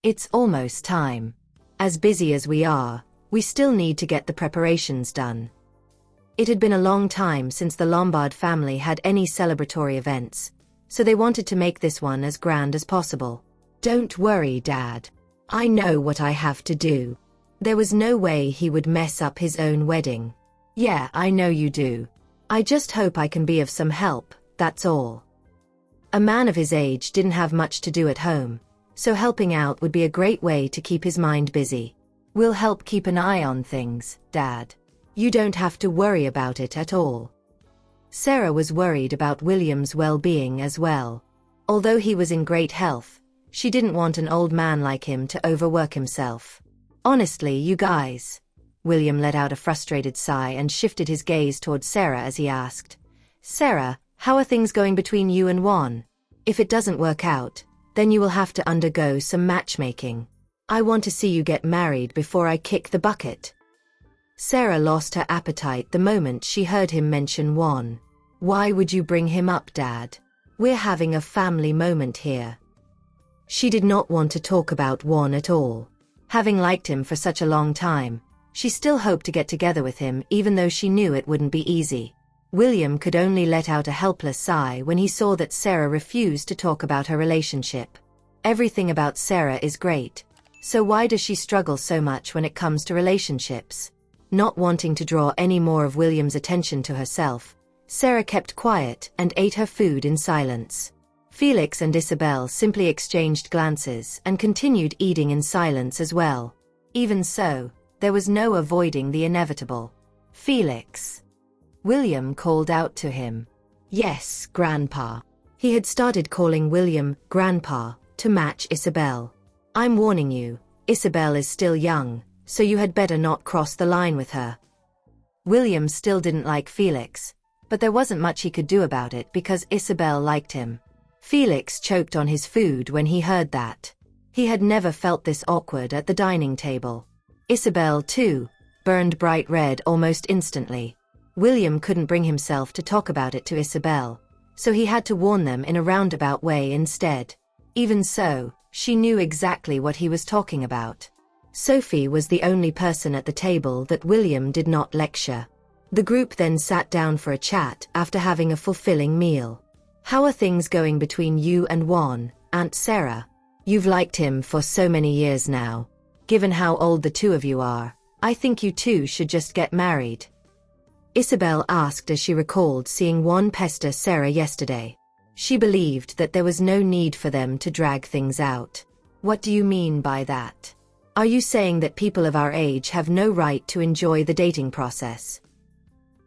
It's almost time. As busy as we are, we still need to get the preparations done. It had been a long time since the Lombard family had any celebratory events, so they wanted to make this one as grand as possible. Don't worry, Dad. I know what I have to do. There was no way he would mess up his own wedding. Yeah, I know you do. I just hope I can be of some help, that's all. A man of his age didn't have much to do at home, so helping out would be a great way to keep his mind busy. We'll help keep an eye on things, Dad. You don't have to worry about it at all. Sarah was worried about William's well-being as well. Although he was in great health, she didn't want an old man like him to overwork himself. Honestly, you guys. William let out a frustrated sigh and shifted his gaze toward Sarah as he asked, Sarah, how are things going between you and Juan? If it doesn't work out, then you will have to undergo some matchmaking. I want to see you get married before I kick the bucket. Sarah lost her appetite the moment she heard him mention Juan. Why would you bring him up, Dad? We're having a family moment here. She did not want to talk about Juan at all. Having liked him for such a long time, she still hoped to get together with him even though she knew it wouldn't be easy. William could only let out a helpless sigh when he saw that Sarah refused to talk about her relationship. Everything about Sarah is great, so why does she struggle so much when it comes to relationships? Not wanting to draw any more of William's attention to herself, Sarah kept quiet and ate her food in silence. Felix and Isabel simply exchanged glances and continued eating in silence as well. Even so, there was no avoiding the inevitable. Felix. William called out to him. Yes, Grandpa. He had started calling William Grandpa to match Isabel. I'm warning you, Isabel is still young, so you had better not cross the line with her. William still didn't like Felix, but there wasn't much he could do about it because Isabel liked him. Felix choked on his food when he heard that. He had never felt this awkward at the dining table. Isabel, too, burned bright red almost instantly. William couldn't bring himself to talk about it to Isabel, so he had to warn them in a roundabout way instead. Even so, she knew exactly what he was talking about. Sophie was the only person at the table that William did not lecture. The group then sat down for a chat after having a fulfilling meal. How are things going between you and Juan, Aunt Sarah? You've liked him for so many years now. Given how old the two of you are, I think you two should just get married. Isabel asked as she recalled seeing Juan pester Sarah yesterday. She believed that there was no need for them to drag things out. What do you mean by that? Are you saying that people of our age have no right to enjoy the dating process?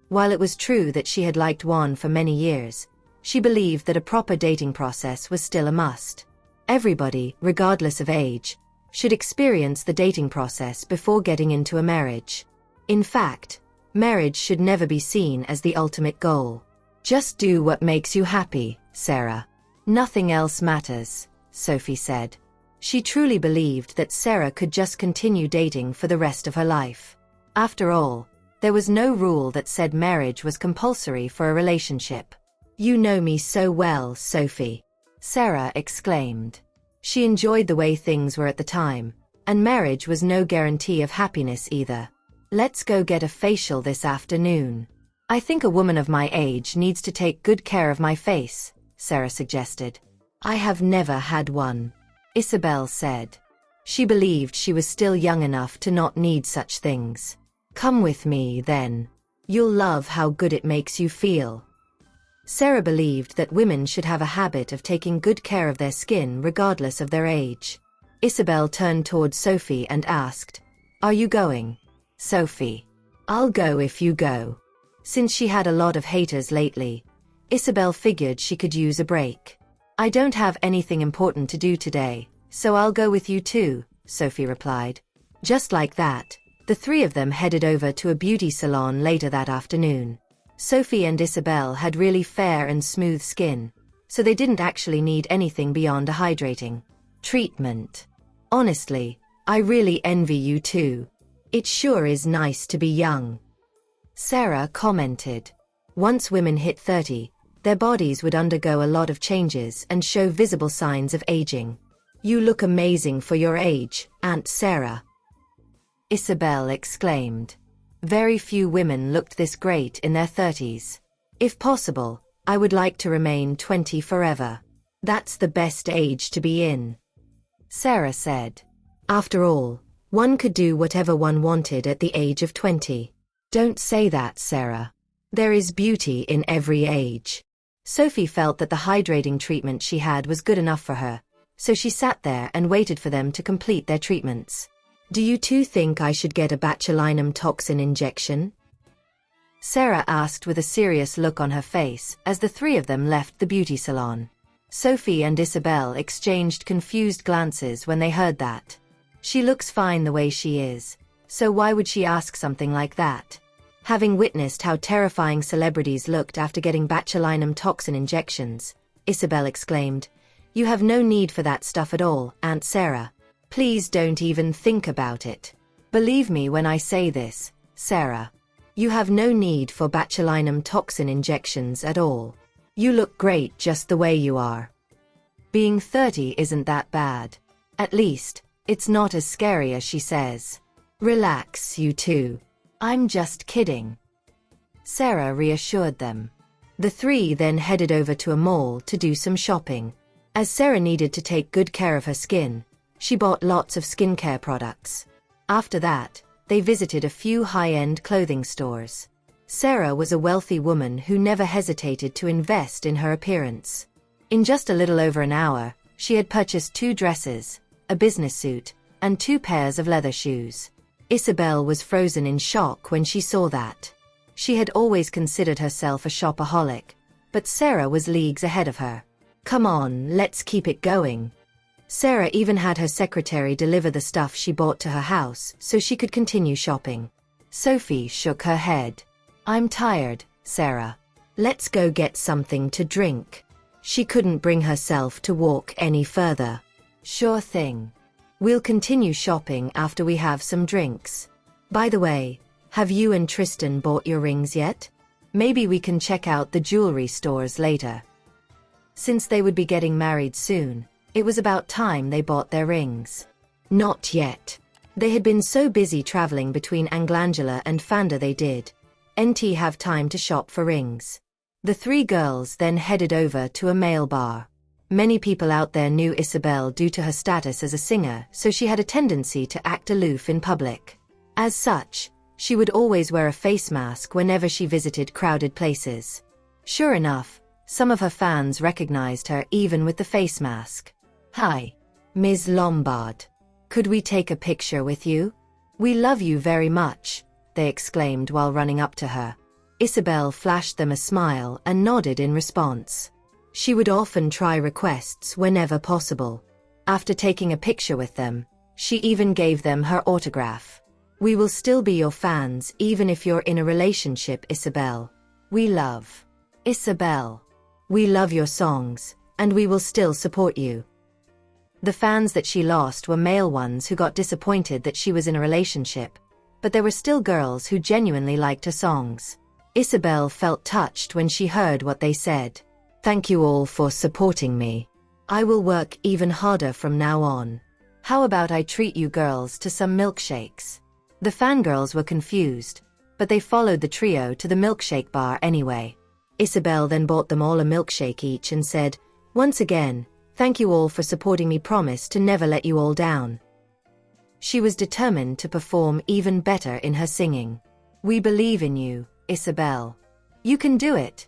While it was true that she had liked Juan for many years, she believed that a proper dating process was still a must. Everybody, regardless of age, should experience the dating process before getting into a marriage. In fact, marriage should never be seen as the ultimate goal. Just do what makes you happy, Sarah. Nothing else matters, Sophie said. She truly believed that Sarah could just continue dating for the rest of her life. After all, there was no rule that said marriage was compulsory for a relationship. You know me so well, Sophie, Sarah exclaimed. She enjoyed the way things were at the time, and marriage was no guarantee of happiness either. Let's go get a facial this afternoon. I think a woman of my age needs to take good care of my face, Sarah suggested. I have never had one, Isabel said. She believed she was still young enough to not need such things. Come with me, then. You'll love how good it makes you feel. Sarah believed that women should have a habit of taking good care of their skin regardless of their age. Isabel turned toward Sophie and asked, Are you going? Sophie. I'll go if you go. Since she had a lot of haters lately, Isabel figured she could use a break. I don't have anything important to do today, so I'll go with you too, Sophie replied. Just like that, the three of them headed over to a beauty salon later that afternoon. Sophie and Isabel had really fair and smooth skin, so they didn't actually need anything beyond a hydrating treatment. Honestly, I really envy you too. It sure is nice to be young. Sarah commented. Once women hit 30, their bodies would undergo a lot of changes and show visible signs of aging. You look amazing for your age, Aunt Sarah," Isabel exclaimed. Very few women looked this great in their 30s. "If possible, I would like to remain 20 forever. That's the best age to be in," Sarah said. "After all, one could do whatever one wanted at the age of 20. "Don't say that, Sarah. There is beauty in every age." Sophie felt that the hydrating treatment she had was good enough for her, so she sat there and waited for them to complete their treatments. "Do you two think I should get a botulinum toxin injection?" Sarah asked with a serious look on her face as the three of them left the beauty salon. Sophie and Isabel exchanged confused glances when they heard that. She looks fine the way she is, so why would she ask something like that? Having witnessed how terrifying celebrities looked after getting botulinum toxin injections, Isabel exclaimed, "You have no need for that stuff at all, Aunt Sarah. Please don't even think about it. Believe me when I say this, Sarah. You have no need for botulinum toxin injections at all. You look great just the way you are. Being 30 isn't that bad. At least, it's not as scary as she says. Relax, you two. I'm just kidding," Sarah reassured them. The three then headed over to a mall to do some shopping. As Sarah needed to take good care of her skin, she bought lots of skincare products. After that, they visited a few high-end clothing stores. Sarah was a wealthy woman who never hesitated to invest in her appearance. In just a little over an hour, she had purchased 2 dresses, a business suit, and 2 pairs of leather shoes. Isabel was frozen in shock when she saw that. She had always considered herself a shopaholic, but Sarah was leagues ahead of her. "Come on, let's keep it going." Sarah even had her secretary deliver the stuff she bought to her house so she could continue shopping. Sophie shook her head. "I'm tired, Sarah. Let's go get something to drink." She couldn't bring herself to walk any further. "Sure thing. We'll continue shopping after we have some drinks. By the way, have you and Tristan bought your rings yet? Maybe we can check out the jewelry stores later." Since they would be getting married soon, it was about time they bought their rings. Not yet. They had been so busy traveling between Anglangela and Fanda they didn't have time to shop for rings. The 3 girls then headed over to a male bar. Many people out there knew Isabel due to her status as a singer, so she had a tendency to act aloof in public. As such, she would always wear a face mask whenever she visited crowded places. Sure enough, some of her fans recognized her even with the face mask. "Hi, Ms. Lombard. Could we take a picture with you? We love you very much," they exclaimed while running up to her. Isabel flashed them a smile and nodded in response. She would often try requests whenever possible. After taking a picture with them, she even gave them her autograph. "We will still be your fans even if you're in a relationship, Isabel. We love Isabel. We love your songs, and we will still support you." The fans that she lost were male ones who got disappointed that she was in a relationship, but there were still girls who genuinely liked her songs. Isabel felt touched when she heard what they said. "Thank you all for supporting me. I will work even harder from now on. How about I treat you girls to some milkshakes?" The fangirls were confused, but they followed the trio to the milkshake bar anyway. Isabel then bought them all a milkshake each and said, "Once again, thank you all for supporting me. Promise to never let you all down." She was determined to perform even better in her singing. "We believe in you, Isabel. You can do it,"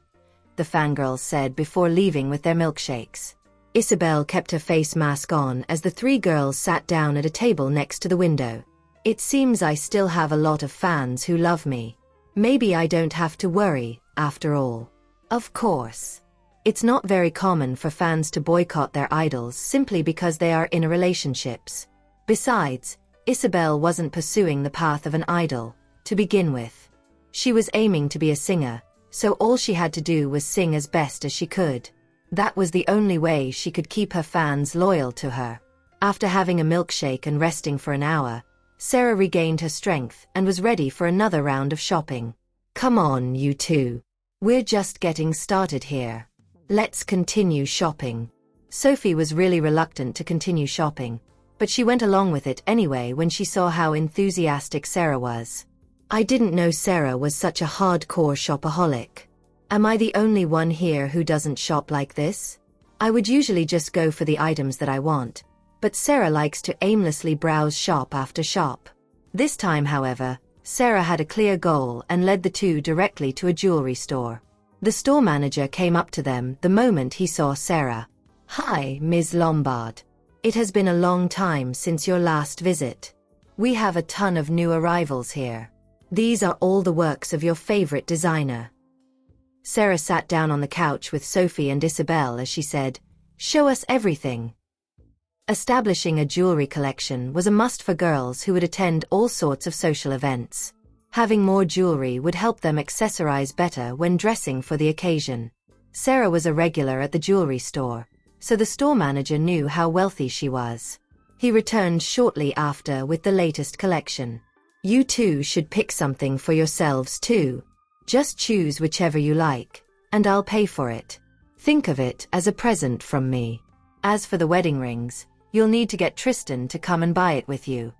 the fangirls said before leaving with their milkshakes. Isabel kept her face mask on as the 3 girls sat down at a table next to the window. "It seems I still have a lot of fans who love me. Maybe I don't have to worry, after all." Of course. It's not very common for fans to boycott their idols simply because they are in relationships. Besides, Isabel wasn't pursuing the path of an idol, to begin with. She was aiming to be a singer, so all she had to do was sing as best as she could. That was the only way she could keep her fans loyal to her. After having a milkshake and resting for an hour, Sarah regained her strength and was ready for another round of shopping. "Come on, you two. We're just getting started here. Let's continue shopping." Sophie was really reluctant to continue shopping, but she went along with it anyway when she saw how enthusiastic Sarah was. I didn't know Sarah was such a hardcore shopaholic. Am I the only one here who doesn't shop like this? I would usually just go for the items that I want, but Sarah likes to aimlessly browse shop after shop. This time, however, Sarah had a clear goal and led the two directly to a jewelry store. The store manager came up to them the moment he saw Sarah. "Hi, Ms. Lombard. It has been a long time since your last visit. We have a ton of new arrivals here. These are all the works of your favorite designer." Sarah sat down on the couch with Sophie and Isabel as she said, "Show us everything." Establishing a jewelry collection was a must for girls who would attend all sorts of social events. Having more jewelry would help them accessorize better when dressing for the occasion. Sarah was a regular at the jewelry store, so the store manager knew how wealthy she was. He returned shortly after with the latest collection. "You two should pick something for yourselves too. Just choose whichever you like, and I'll pay for it. Think of it as a present from me. As for the wedding rings, you'll need to get Tristan to come and buy it with you,"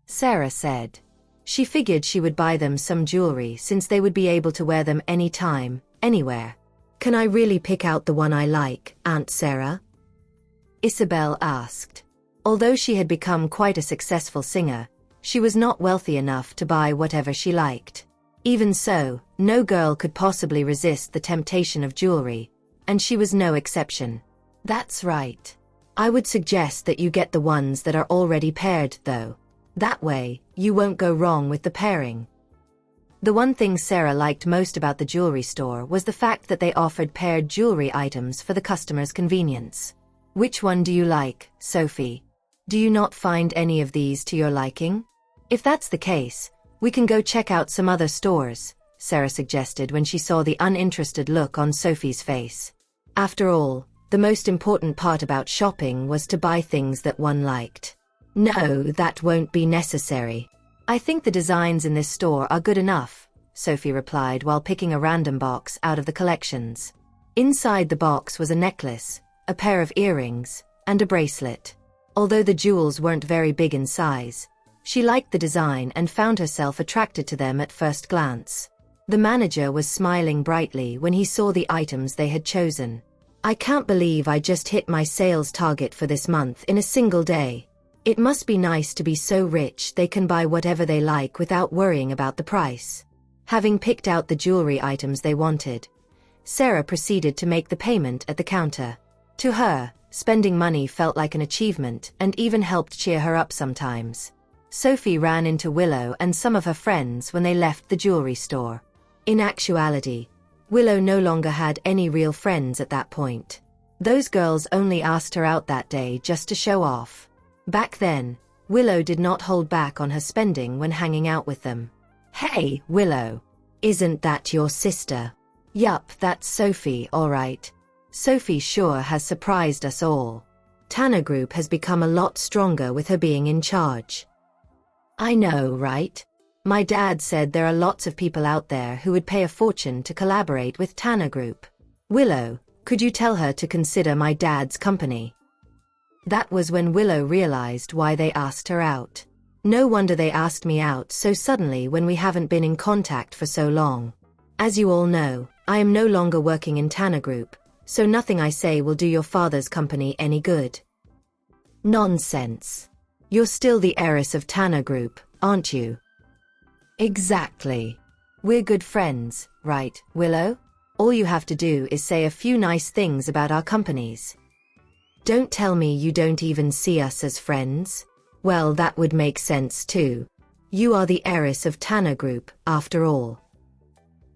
Sarah said. She figured she would buy them some jewelry since they would be able to wear them anytime, anywhere. "Can I really pick out the one I like, Aunt Sarah?" Isabel asked. Although she had become quite a successful singer, she was not wealthy enough to buy whatever she liked. Even so, no girl could possibly resist the temptation of jewelry, and she was no exception. "That's right. I would suggest that you get the ones that are already paired, though. That way, you won't go wrong with the pairing." The one thing Sarah liked most about the jewelry store was the fact that they offered paired jewelry items for the customer's convenience. "Which one do you like, Sophie? Do you not find any of these to your liking? If that's the case, we can go check out some other stores," Sarah suggested when she saw the uninterested look on Sophie's face. After all, the most important part about shopping was to buy things that one liked. "No, that won't be necessary. I think the designs in this store are good enough," Sophie replied while picking a random box out of the collections. Inside the box was a necklace, a pair of earrings, and a bracelet. Although the jewels weren't very big in size, she liked the design and found herself attracted to them at first glance. The manager was smiling brightly when he saw the items they had chosen. "I can't believe I just hit my sales target for this month in a single day. It must be nice to be so rich they can buy whatever they like without worrying about the price." Having picked out the jewelry items they wanted, Sarah proceeded to make the payment at the counter. To her, spending money felt like an achievement and even helped cheer her up sometimes. Sophie ran into Willow and some of her friends when they left the jewelry store. In actuality, Willow no longer had any real friends at that point. Those girls only asked her out that day just to show off. Back then, Willow did not hold back on her spending when hanging out with them. "Hey, Willow. Isn't that your sister?" "Yup, that's Sophie, all right. Sophie sure has surprised us all. Tanner Group has become a lot stronger with her being in charge." "I know, right? My dad said there are lots of people out there who would pay a fortune to collaborate with Tanner Group. Willow, could you tell her to consider my dad's company?" That was when Willow realized why they asked her out. "No wonder they asked me out so suddenly when we haven't been in contact for so long. As you all know, I am no longer working in Tanner Group, so nothing I say will do your father's company any good." "Nonsense. You're still the heiress of Tanner Group, aren't you?" "Exactly. We're good friends, right, Willow? All you have to do is say a few nice things about our companies." "Don't tell me you don't even see us as friends? Well, that would make sense too. You are the heiress of Tanner Group, after all."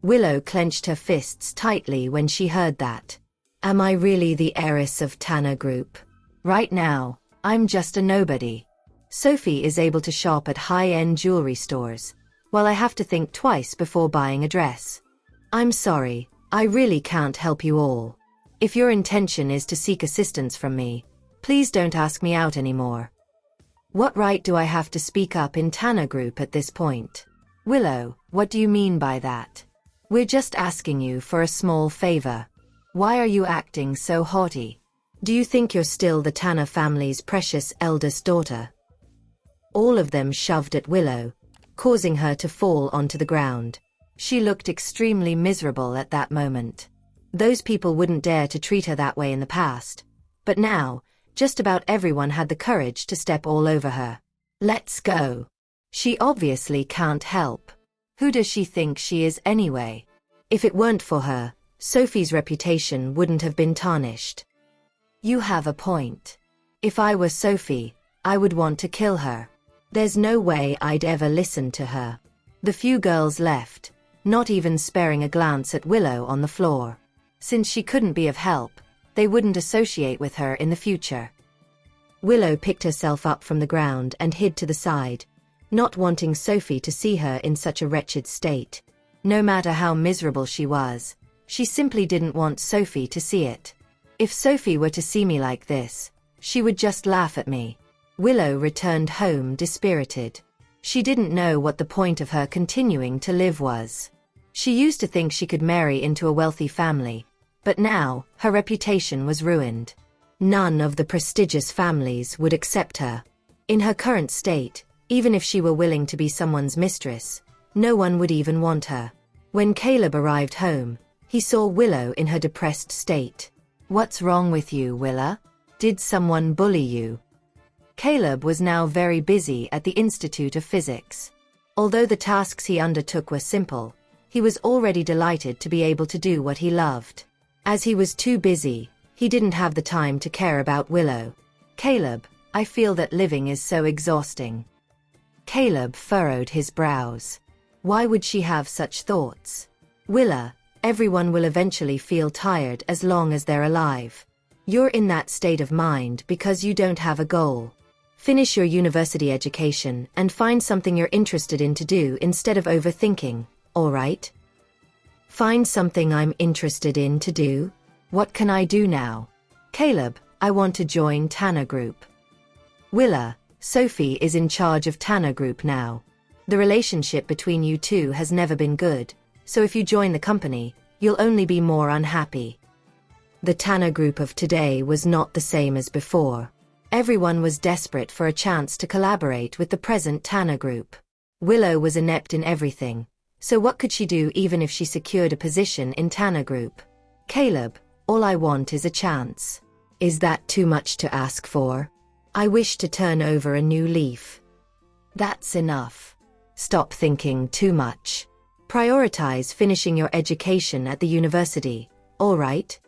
Willow clenched her fists tightly when she heard that. "Am I really the heiress of Tanner Group? Right now, I'm just a nobody. Sophie is able to shop at high-end jewelry stores, while I have to think twice before buying a dress. I'm sorry, I really can't help you all. If your intention is to seek assistance from me, please don't ask me out anymore." "What right do I have to speak up in Tanner Group at this point?" "Willow, what do you mean by that? We're just asking you for a small favor. Why are you acting so haughty?" Do you think you're still the Tanner family's precious eldest daughter? All of them shoved at Willow, causing her to fall onto the ground. She looked extremely miserable at that moment. Those people wouldn't dare to treat her that way in the past, but now, just about everyone had the courage to step all over her. Let's go. She obviously can't help. Who does she think she is anyway? If it weren't for her, Sophie's reputation wouldn't have been tarnished. You have a point. If I were Sophie, I would want to kill her. There's no way I'd ever listen to her. The few girls left, not even sparing a glance at Willow on the floor. Since she couldn't be of help, they wouldn't associate with her in the future. Willow picked herself up from the ground and hid to the side, not wanting Sophie to see her in such a wretched state. No matter how miserable she was, she simply didn't want Sophie to see it. If Sophie were to see me like this, she would just laugh at me. Willow returned home dispirited. She didn't know what the point of her continuing to live was. She used to think she could marry into a wealthy family, but now, her reputation was ruined. None of the prestigious families would accept her. In her current state, even if she were willing to be someone's mistress, no one would even want her. When Caleb arrived home, he saw Willow in her depressed state. What's wrong with you, Willa? Did someone bully you? Caleb was now very busy at the Institute of Physics. Although the tasks he undertook were simple, he was already delighted to be able to do what he loved. As he was too busy, he didn't have the time to care about Willow. Caleb, I feel that living is so exhausting. Caleb furrowed his brows. Why would she have such thoughts? Willa, everyone will eventually feel tired as long as they're alive. You're in that state of mind because you don't have a goal. Finish your university education and find something you're interested in to do instead of overthinking, all right? Find something I'm interested in to do? What can I do now? Caleb, I want to join Tanner Group. Willa, Sophie is in charge of Tanner Group now. The relationship between you two has never been good, so if you join the company, you'll only be more unhappy. The Tanner Group of today was not the same as before. Everyone was desperate for a chance to collaborate with the present Tanner Group. Willow was inept in everything, so what could she do even if she secured a position in Tanner Group? Caleb, all I want is a chance. Is that too much to ask for? I wish to turn over a new leaf. That's enough. Stop thinking too much. Prioritize finishing your education at the university, all right?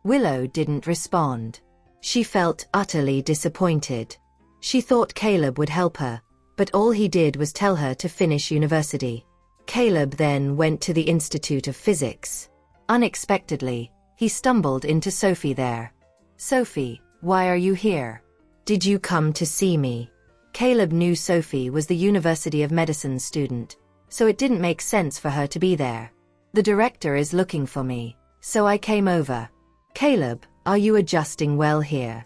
Willow didn't respond. She felt utterly disappointed. She thought Caleb would help her, but all he did was tell her to finish university. Caleb then went to the Institute of Physics. Unexpectedly, he stumbled into Sophie there. Sophie, why are you here? Did you come to see me? Caleb knew Sophie was the University of Medicine's student, so it didn't make sense for her to be there. The director is looking for me, so I came over. Caleb, are you adjusting well here?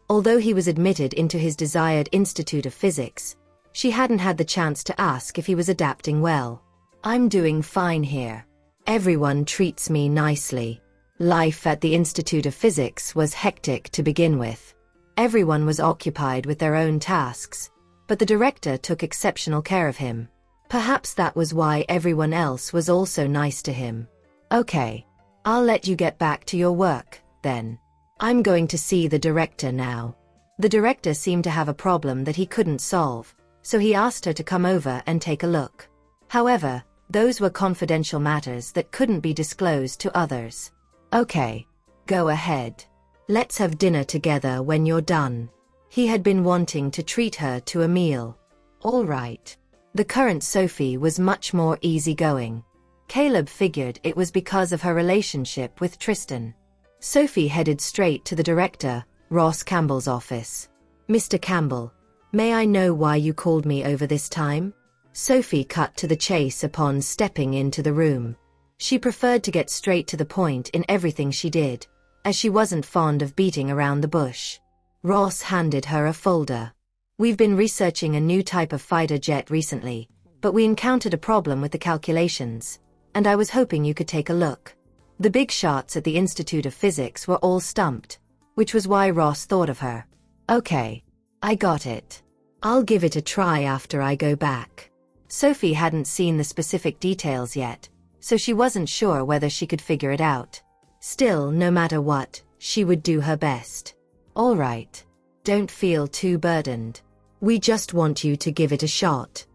Although he was admitted into his desired Institute of Physics, she hadn't had the chance to ask if he was adapting well. I'm doing fine here. Everyone treats me nicely. Life at the Institute of Physics was hectic to begin with. Everyone was occupied with their own tasks, but the director took exceptional care of him. Perhaps that was why everyone else was also nice to him. Okay, I'll let you get back to your work, then. I'm going to see the director now. The director seemed to have a problem that he couldn't solve, so he asked her to come over and take a look. However, those were confidential matters that couldn't be disclosed to others. Okay, go ahead. Let's have dinner together when you're done. He had been wanting to treat her to a meal. All right. The current Sophie was much more easygoing. Caleb figured it was because of her relationship with Tristan. Sophie headed straight to the director, Ross Campbell's office. Mr. Campbell, may I know why you called me over this time? Sophie cut to the chase upon stepping into the room. She preferred to get straight to the point in everything she did, as she wasn't fond of beating around the bush. Ross handed her a folder. We've been researching a new type of fighter jet recently, but we encountered a problem with the calculations, and I was hoping you could take a look. The big shots at the Institute of Physics were all stumped. which was why Ross thought of her. Okay. I got it. I'll give it a try after I go back. Sophie hadn't seen the specific details yet, so she wasn't sure whether she could figure it out. Still, no matter what, she would do her best. All right. Don't feel too burdened. We just want you to give it a shot.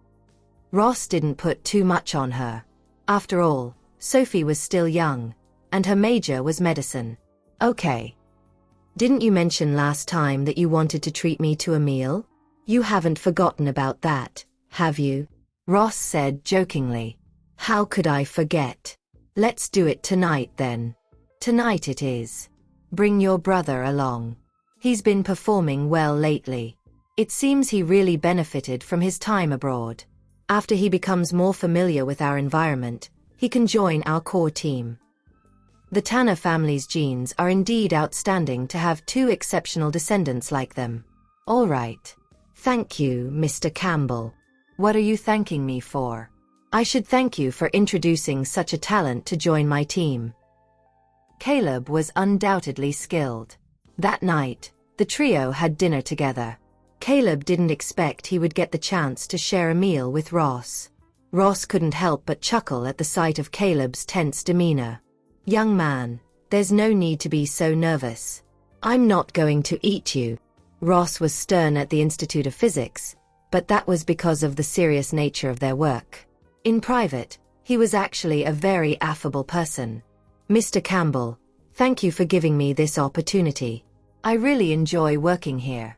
Ross didn't put too much on her. After all, Sophie was still young, and her major was medicine. Okay. Didn't you mention last time that you wanted to treat me to a meal? You haven't forgotten about that, have you? Ross said jokingly. How could I forget? Let's do it tonight then. Tonight it is. Bring your brother along. He's been performing well lately. It seems he really benefited from his time abroad. After he becomes more familiar with our environment, he can join our core team. The Tanner family's genes are indeed outstanding to have two exceptional descendants like them. All right. Thank you, Mr. Campbell. What are you thanking me for? I should thank you for introducing such a talent to join my team. Caleb was undoubtedly skilled. That night, the trio had dinner together. Caleb didn't expect he would get the chance to share a meal with Ross. Ross couldn't help but chuckle at the sight of Caleb's tense demeanor. Young man, there's no need to be so nervous. I'm not going to eat you. Ross was stern at the Institute of Physics, but that was because of the serious nature of their work. In private, he was actually a very affable person. Mr. Campbell, thank you for giving me this opportunity. I really enjoy working here.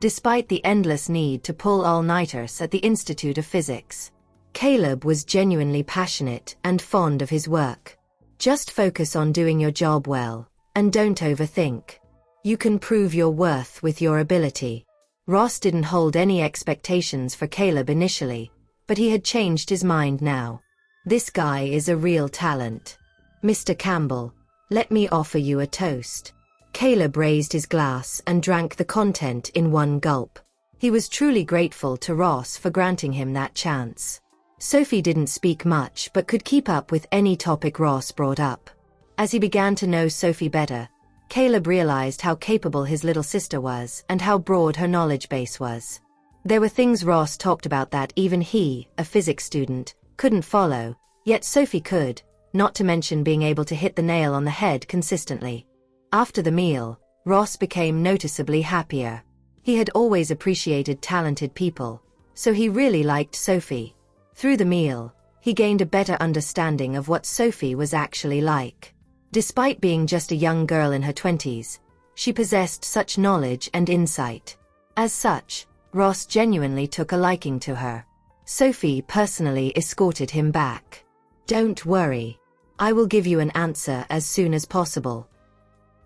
Despite the endless need to pull all-nighters at the Institute of Physics, Caleb was genuinely passionate and fond of his work. Just focus on doing your job well, and don't overthink. You can prove your worth with your ability. Ross didn't hold any expectations for Caleb initially, but he had changed his mind now. This guy is a real talent. Mr. Campbell, let me offer you a toast. Caleb raised his glass and drank the content in one gulp. He was truly grateful to Ross for granting him that chance. Sophie didn't speak much but could keep up with any topic Ross brought up. As he began to know Sophie better, Caleb realized how capable his little sister was and how broad her knowledge base was. There were things Ross talked about that even he, a physics student, couldn't follow, yet Sophie could, not to mention being able to hit the nail on the head consistently. After the meal, Ross became noticeably happier. He had always appreciated talented people, so he really liked Sophie. Through the meal, he gained a better understanding of what Sophie was actually like. Despite being just a young girl in her 20s, she possessed such knowledge and insight. As such, Ross genuinely took a liking to her. Sophie personally escorted him back. Don't worry. I will give you an answer as soon as possible.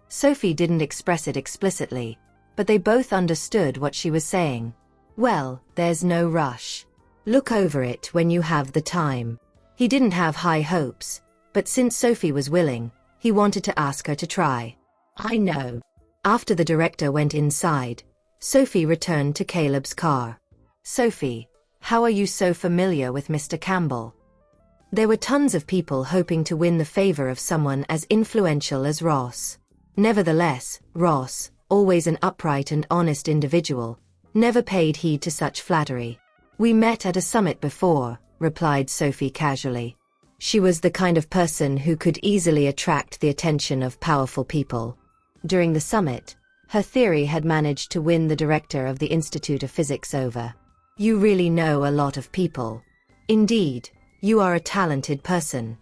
Sophie didn't express it explicitly, but they both understood what she was saying. Well, there's no rush. Look over it when you have the time. He didn't have high hopes, but since Sophie was willing, he wanted to ask her to try. I know. After the director went inside, Sophie returned to Caleb's car. Sophie, how are you so familiar with Mr. Campbell? There were tons of people hoping to win the favor of someone as influential as Ross. Nevertheless, Ross, always an upright and honest individual, never paid heed to such flattery. We met at a summit before, replied Sophie casually. She was the kind of person who could easily attract the attention of powerful people. During the summit, her theory had managed to win the director of the Institute of Physics over. You really know a lot of people. Indeed, you are a talented person.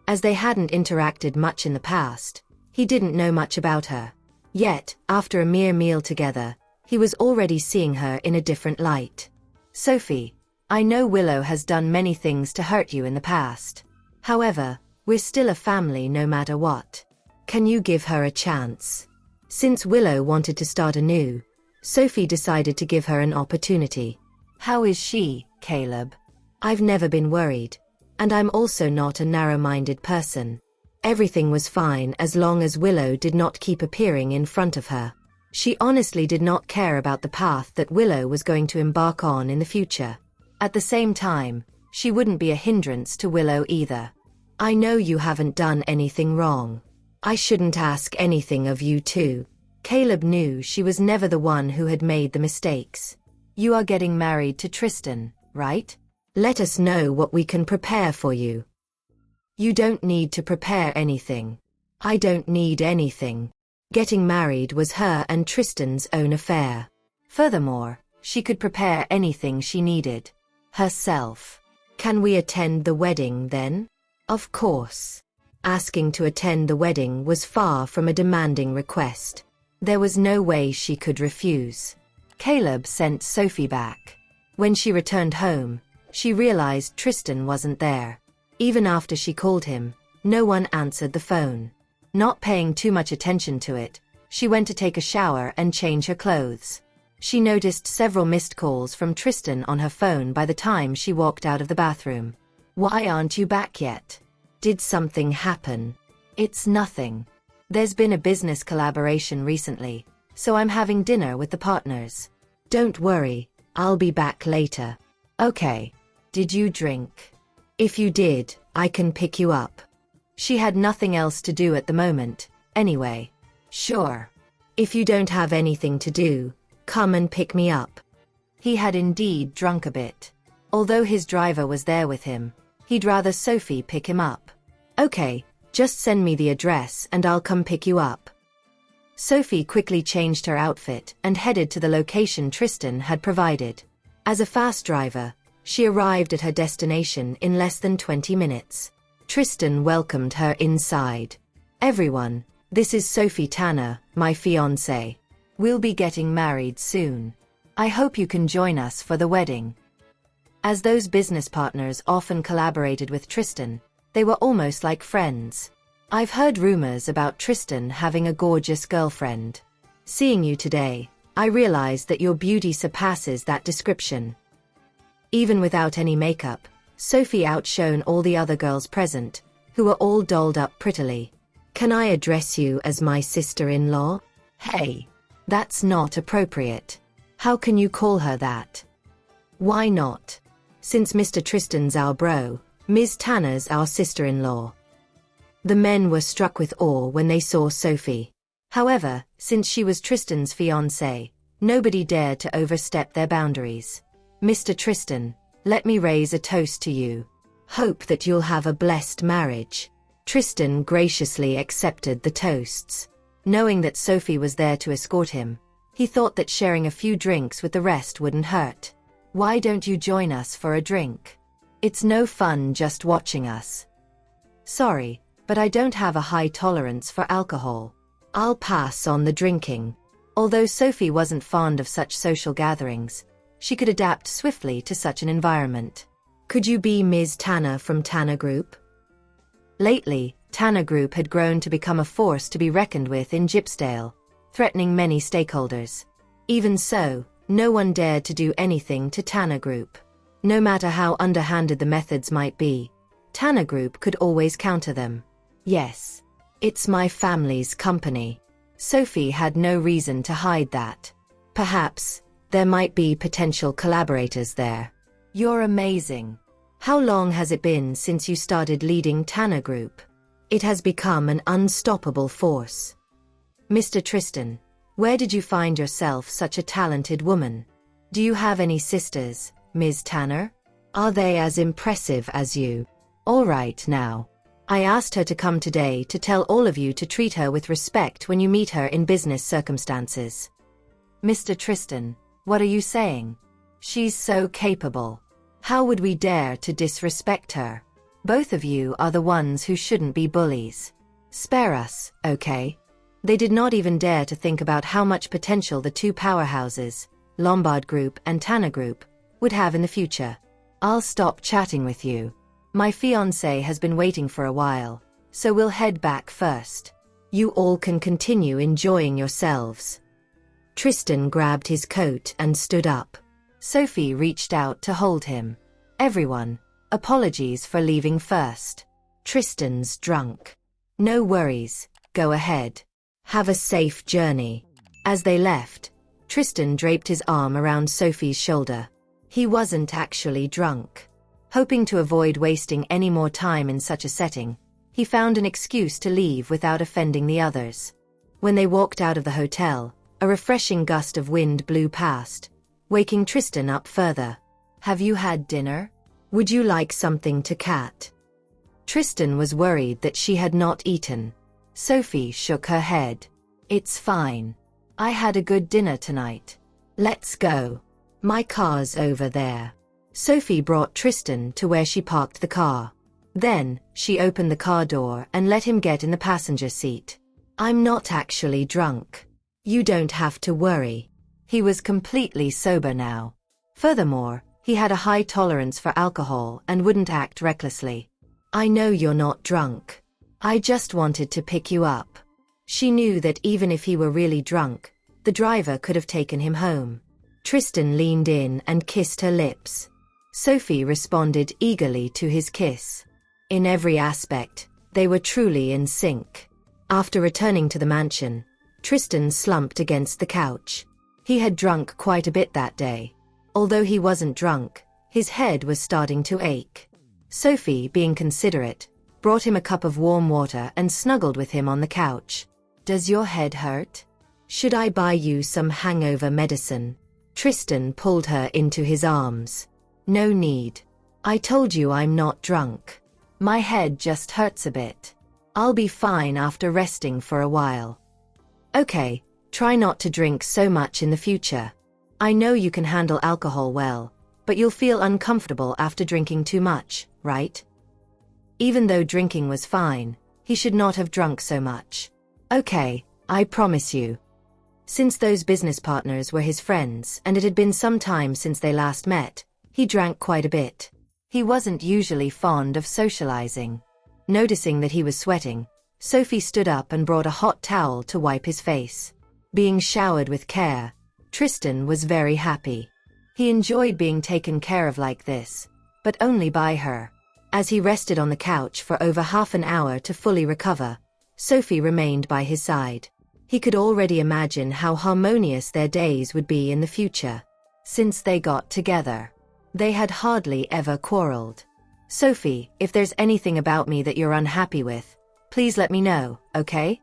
As they hadn't interacted much in the past, he didn't know much about her. Yet, after a mere meal together, he was already seeing her in a different light. Sophie, I know Willow has done many things to hurt you in the past. However, we're still a family no matter what. Can you give her a chance? Since Willow wanted to start anew, Sophie decided to give her an opportunity. How is she, Caleb? I've never been worried, and I'm also not a narrow-minded person. Everything was fine as long as Willow did not keep appearing in front of her. She honestly did not care about the path that Willow was going to embark on in the future. At the same time, she wouldn't be a hindrance to Willow either. I know you haven't done anything wrong. I shouldn't ask anything of you two. Caleb knew she was never the one who had made the mistakes. You are getting married to Tristan, right? Let us know what we can prepare for you. You don't need to prepare anything. I don't need anything. Getting married was her and Tristan's own affair. Furthermore, she could prepare anything she needed. Herself. Can we attend the wedding then? Of course. Asking to attend the wedding was far from a demanding request. There was no way she could refuse. Caleb sent Sophie back. When she returned home, she realized Tristan wasn't there. Even after she called him, no one answered the phone. Not paying too much attention to it, she went to take a shower and change her clothes. She noticed several missed calls from Tristan on her phone by the time she walked out of the bathroom. Why aren't you back yet? Did something happen? It's nothing. There's been a business collaboration recently, so I'm having dinner with the partners. Don't worry, I'll be back later. Okay. Did you drink? If you did, I can pick you up. She had nothing else to do at the moment, anyway. Sure. If you don't have anything to do, come and pick me up. He had indeed drunk a bit. Although his driver was there with him, he'd rather Sophie pick him up. Okay, just send me the address and I'll come pick you up. Sophie quickly changed her outfit and headed to the location Tristan had provided. As a fast driver, she arrived at her destination in less than 20 minutes. Tristan welcomed her inside. Everyone, this is Sophie Tanner, my fiancée. We'll be getting married soon. I hope you can join us for the wedding. As those business partners often collaborated with Tristan, they were almost like friends. I've heard rumors about Tristan having a gorgeous girlfriend. Seeing you today, I realized that your beauty surpasses that description. Even without any makeup, Sophie outshone all the other girls present, who were all dolled up prettily. Can I address you as my sister-in-law? Hey, that's not appropriate. How can you call her that? Why not? Since Mr. Tristan's our bro, Ms. Tanner's our sister-in-law. The men were struck with awe when they saw Sophie. However, since she was Tristan's fiancée, nobody dared to overstep their boundaries. Mr. Tristan, let me raise a toast to you. Hope that you'll have a blessed marriage. Tristan graciously accepted the toasts. Knowing that Sophie was there to escort him, he thought that sharing a few drinks with the rest wouldn't hurt. Why don't you join us for a drink? It's no fun just watching us. Sorry, but I don't have a high tolerance for alcohol. I'll pass on the drinking. Although Sophie wasn't fond of such social gatherings, she could adapt swiftly to such an environment. Could you be Ms. Tanner from Tanner Group? Lately, Tanner Group had grown to become a force to be reckoned with in Jipsdale, threatening many stakeholders. Even so, no one dared to do anything to Tanner Group. No matter how underhanded the methods might be, Tanner Group could always counter them. Yes, it's my family's company. Sophie had no reason to hide that. Perhaps there might be potential collaborators there. You're amazing. How long has it been since you started leading Tanner Group? It has become an unstoppable force. Mr. Tristan, where did you find yourself such a talented woman? Do you have any sisters, Ms. Tanner? Are they as impressive as you? All right now. I asked her to come today to tell all of you to treat her with respect when you meet her in business circumstances. Mr. Tristan, what are you saying? She's so capable. How would we dare to disrespect her? Both of you are the ones who shouldn't be bullies. Spare us, okay? They did not even dare to think about how much potential the two powerhouses, Lombard Group and Tanner Group, would have in the future. I'll stop chatting with you. My fiancé has been waiting for a while, so we'll head back first. You all can continue enjoying yourselves. Tristan grabbed his coat and stood up. Sophie reached out to hold him. Everyone, apologies for leaving first. Tristan's drunk. No worries, go ahead. Have a safe journey. As they left, Tristan draped his arm around Sophie's shoulder. He wasn't actually drunk. Hoping to avoid wasting any more time in such a setting, He found an excuse to leave without offending the others. When they walked out of the hotel, a refreshing gust of wind blew past, waking Tristan up further. "Have you had dinner? Would you like something to cat?" Tristan was worried that she had not eaten. Sophie shook her head. "It's fine. I had a good dinner tonight. Let's go. My car's over there." Sophie brought Tristan to where she parked the car. Then, she opened the car door and let him get in the passenger seat. "I'm not actually drunk. You don't have to worry." He was completely sober now. Furthermore, he had a high tolerance for alcohol and wouldn't act recklessly. "I know you're not drunk. I just wanted to pick you up." She knew that even if he were really drunk, the driver could have taken him home. Tristan leaned in and kissed her lips. Sophie responded eagerly to his kiss. In every aspect, they were truly in sync. After returning to the mansion, Tristan slumped against the couch. He had drunk quite a bit that day. Although he wasn't drunk, his head was starting to ache. Sophie, being considerate, brought him a cup of warm water and snuggled with him on the couch. "Does your head hurt? Should I buy you some hangover medicine?" Tristan pulled her into his arms. "No need. I told you I'm not drunk. My head just hurts a bit. I'll be fine after resting for a while." "Okay, try not to drink so much in the future. I know you can handle alcohol well, but you'll feel uncomfortable after drinking too much, right?" Even though drinking was fine, he should not have drunk so much. "Okay, I promise you." Since those business partners were his friends and it had been some time since they last met, he drank quite a bit. He wasn't usually fond of socializing. Noticing that he was sweating, Sophie stood up and brought a hot towel to wipe his face. Being showered with care, Tristan was very happy. He enjoyed being taken care of like this, but only by her. As he rested on the couch for over half an hour to fully recover, Sophie remained by his side. He could already imagine how harmonious their days would be in the future. Since they got together, they had hardly ever quarreled. "Sophie, if there's anything about me that you're unhappy with, please let me know, okay?"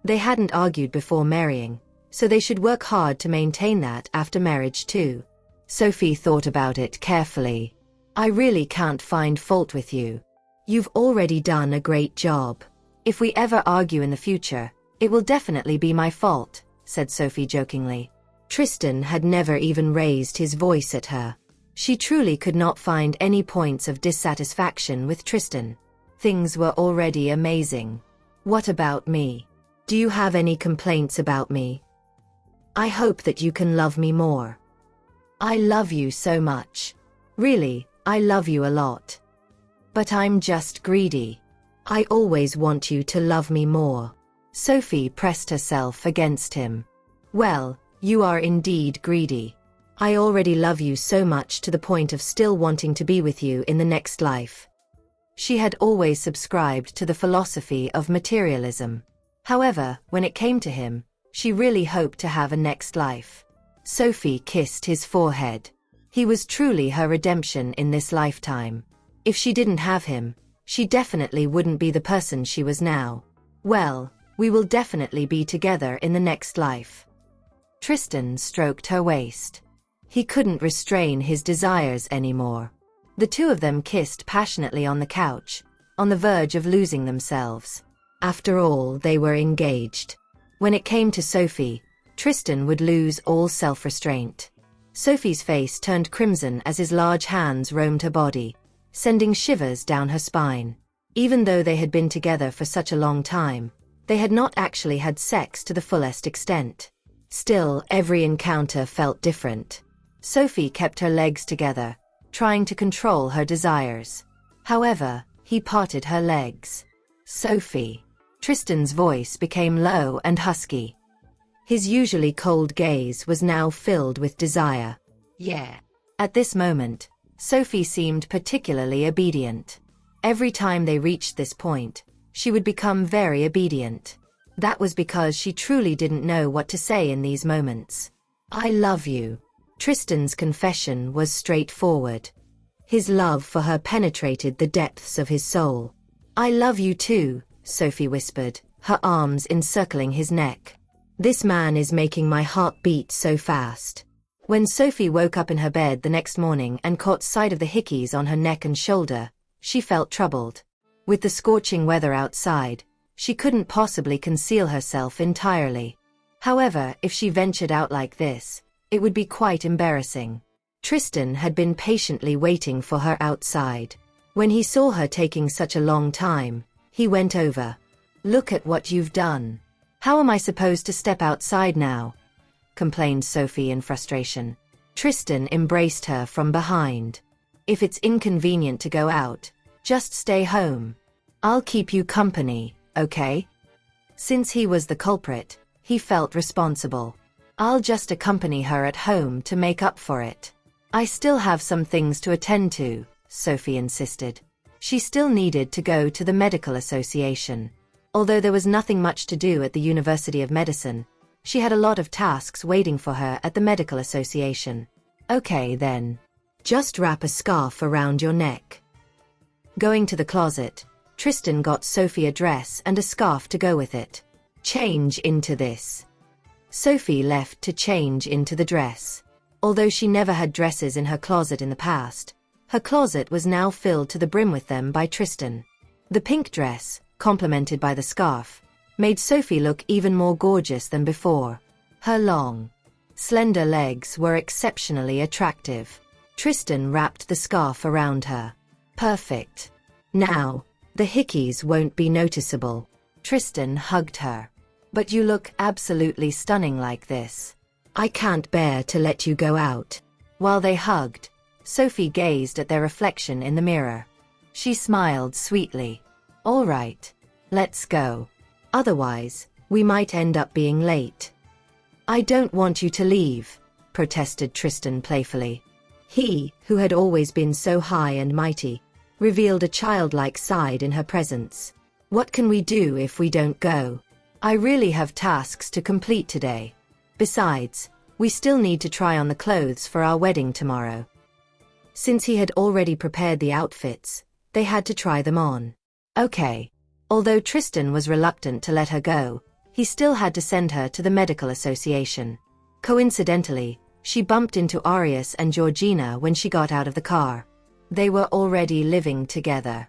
They hadn't argued before marrying, so they should work hard to maintain that after marriage too. Sophie thought about it carefully. "I really can't find fault with you. You've already done a great job. If we ever argue in the future, it will definitely be my fault," said Sophie jokingly. Tristan had never even raised his voice at her. She truly could not find any points of dissatisfaction with Tristan. Things were already amazing. "What about me? Do you have any complaints about me? I hope that you can love me more. I love you so much. Really, I love you a lot. But I'm just greedy. I always want you to love me more." Sophie pressed herself against him. "Well, you are indeed greedy. I already love you so much to the point of still wanting to be with you in the next life." She had always subscribed to the philosophy of materialism. However, when it came to him, she really hoped to have a next life. Sophie kissed his forehead. He was truly her redemption in this lifetime. If she didn't have him, she definitely wouldn't be the person she was now. "Well, we will definitely be together in the next life." Tristan stroked her waist. He couldn't restrain his desires anymore. The two of them kissed passionately on the couch, on the verge of losing themselves. After all, they were engaged. When it came to Sophie, Tristan would lose all self-restraint. Sophie's face turned crimson as his large hands roamed her body, sending shivers down her spine. Even though they had been together for such a long time, they had not actually had sex to the fullest extent. Still, every encounter felt different. Sophie kept her legs together, trying to control her desires. However, he parted her legs. "Sophie." Tristan's voice became low and husky. His usually cold gaze was now filled with desire. "Yeah." At this moment, Sophie seemed particularly obedient. Every time they reached this point, she would become very obedient. That was because she truly didn't know what to say in these moments. "I love you." Tristan's confession was straightforward. His love for her penetrated the depths of his soul. I love you too, Sophie whispered, her arms encircling his neck. This man is making my heart beat so fast. When Sophie woke up in her bed the next morning and caught sight of the hickeys on her neck and shoulder, she felt troubled. With the scorching weather outside, she couldn't possibly conceal herself entirely. However, if she ventured out like this, it would be quite embarrassing. Tristan had been patiently waiting for her outside. When he saw her taking such a long time, he went over. Look at what you've done. How am I supposed to step outside now? Complained Sophie in frustration. Tristan embraced her from behind. If it's inconvenient to go out, just stay home. I'll keep you company, okay? Since he was the culprit, he felt responsible. I'll just accompany her at home to make up for it. I still have some things to attend to, Sophie insisted. She still needed to go to the medical association. Although there was nothing much to do at the University of Medicine, she had a lot of tasks waiting for her at the medical association. Okay then. Just wrap a scarf around your neck. Going to the closet, Tristan got Sophie a dress and a scarf to go with it. Change into this. Sophie left to change into the dress. Although she never had dresses in her closet in the past, her closet was now filled to the brim with them by Tristan. The pink dress, complemented by the scarf, made Sophie look even more gorgeous than before. Her long, slender legs were exceptionally attractive. Tristan wrapped the scarf around her. Perfect. Now, the hickeys won't be noticeable. Tristan hugged her. But you look absolutely stunning like this. I can't bear to let you go out. While they hugged, Sophie gazed at their reflection in the mirror. She smiled sweetly. All right, let's go. Otherwise, we might end up being late. I don't want you to leave, protested Tristan playfully. He, who had always been so high and mighty, revealed a childlike side in her presence. What can we do if we don't go? I really have tasks to complete today. Besides, we still need to try on the clothes for our wedding tomorrow. Since he had already prepared the outfits, they had to try them on. Okay. Although Tristan was reluctant to let her go, he still had to send her to the medical association. Coincidentally, she bumped into Arius and Georgina when she got out of the car. They were already living together.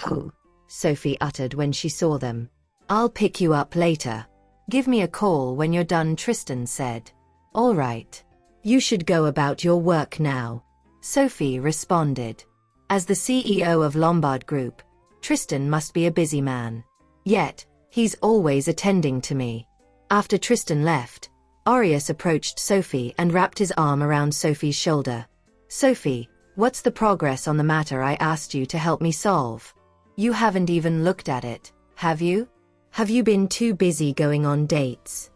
Oh, Sophie uttered when she saw them. I'll pick you up later. Give me a call when you're done, Tristan said. All right. You should go about your work now, Sophie responded. As the CEO of Lombard Group, Tristan must be a busy man. Yet, he's always attending to me. After Tristan left, Arius approached Sophie and wrapped his arm around Sophie's shoulder. Sophie, what's the progress on the matter I asked you to help me solve? You haven't even looked at it, have you? Have you been too busy going on dates?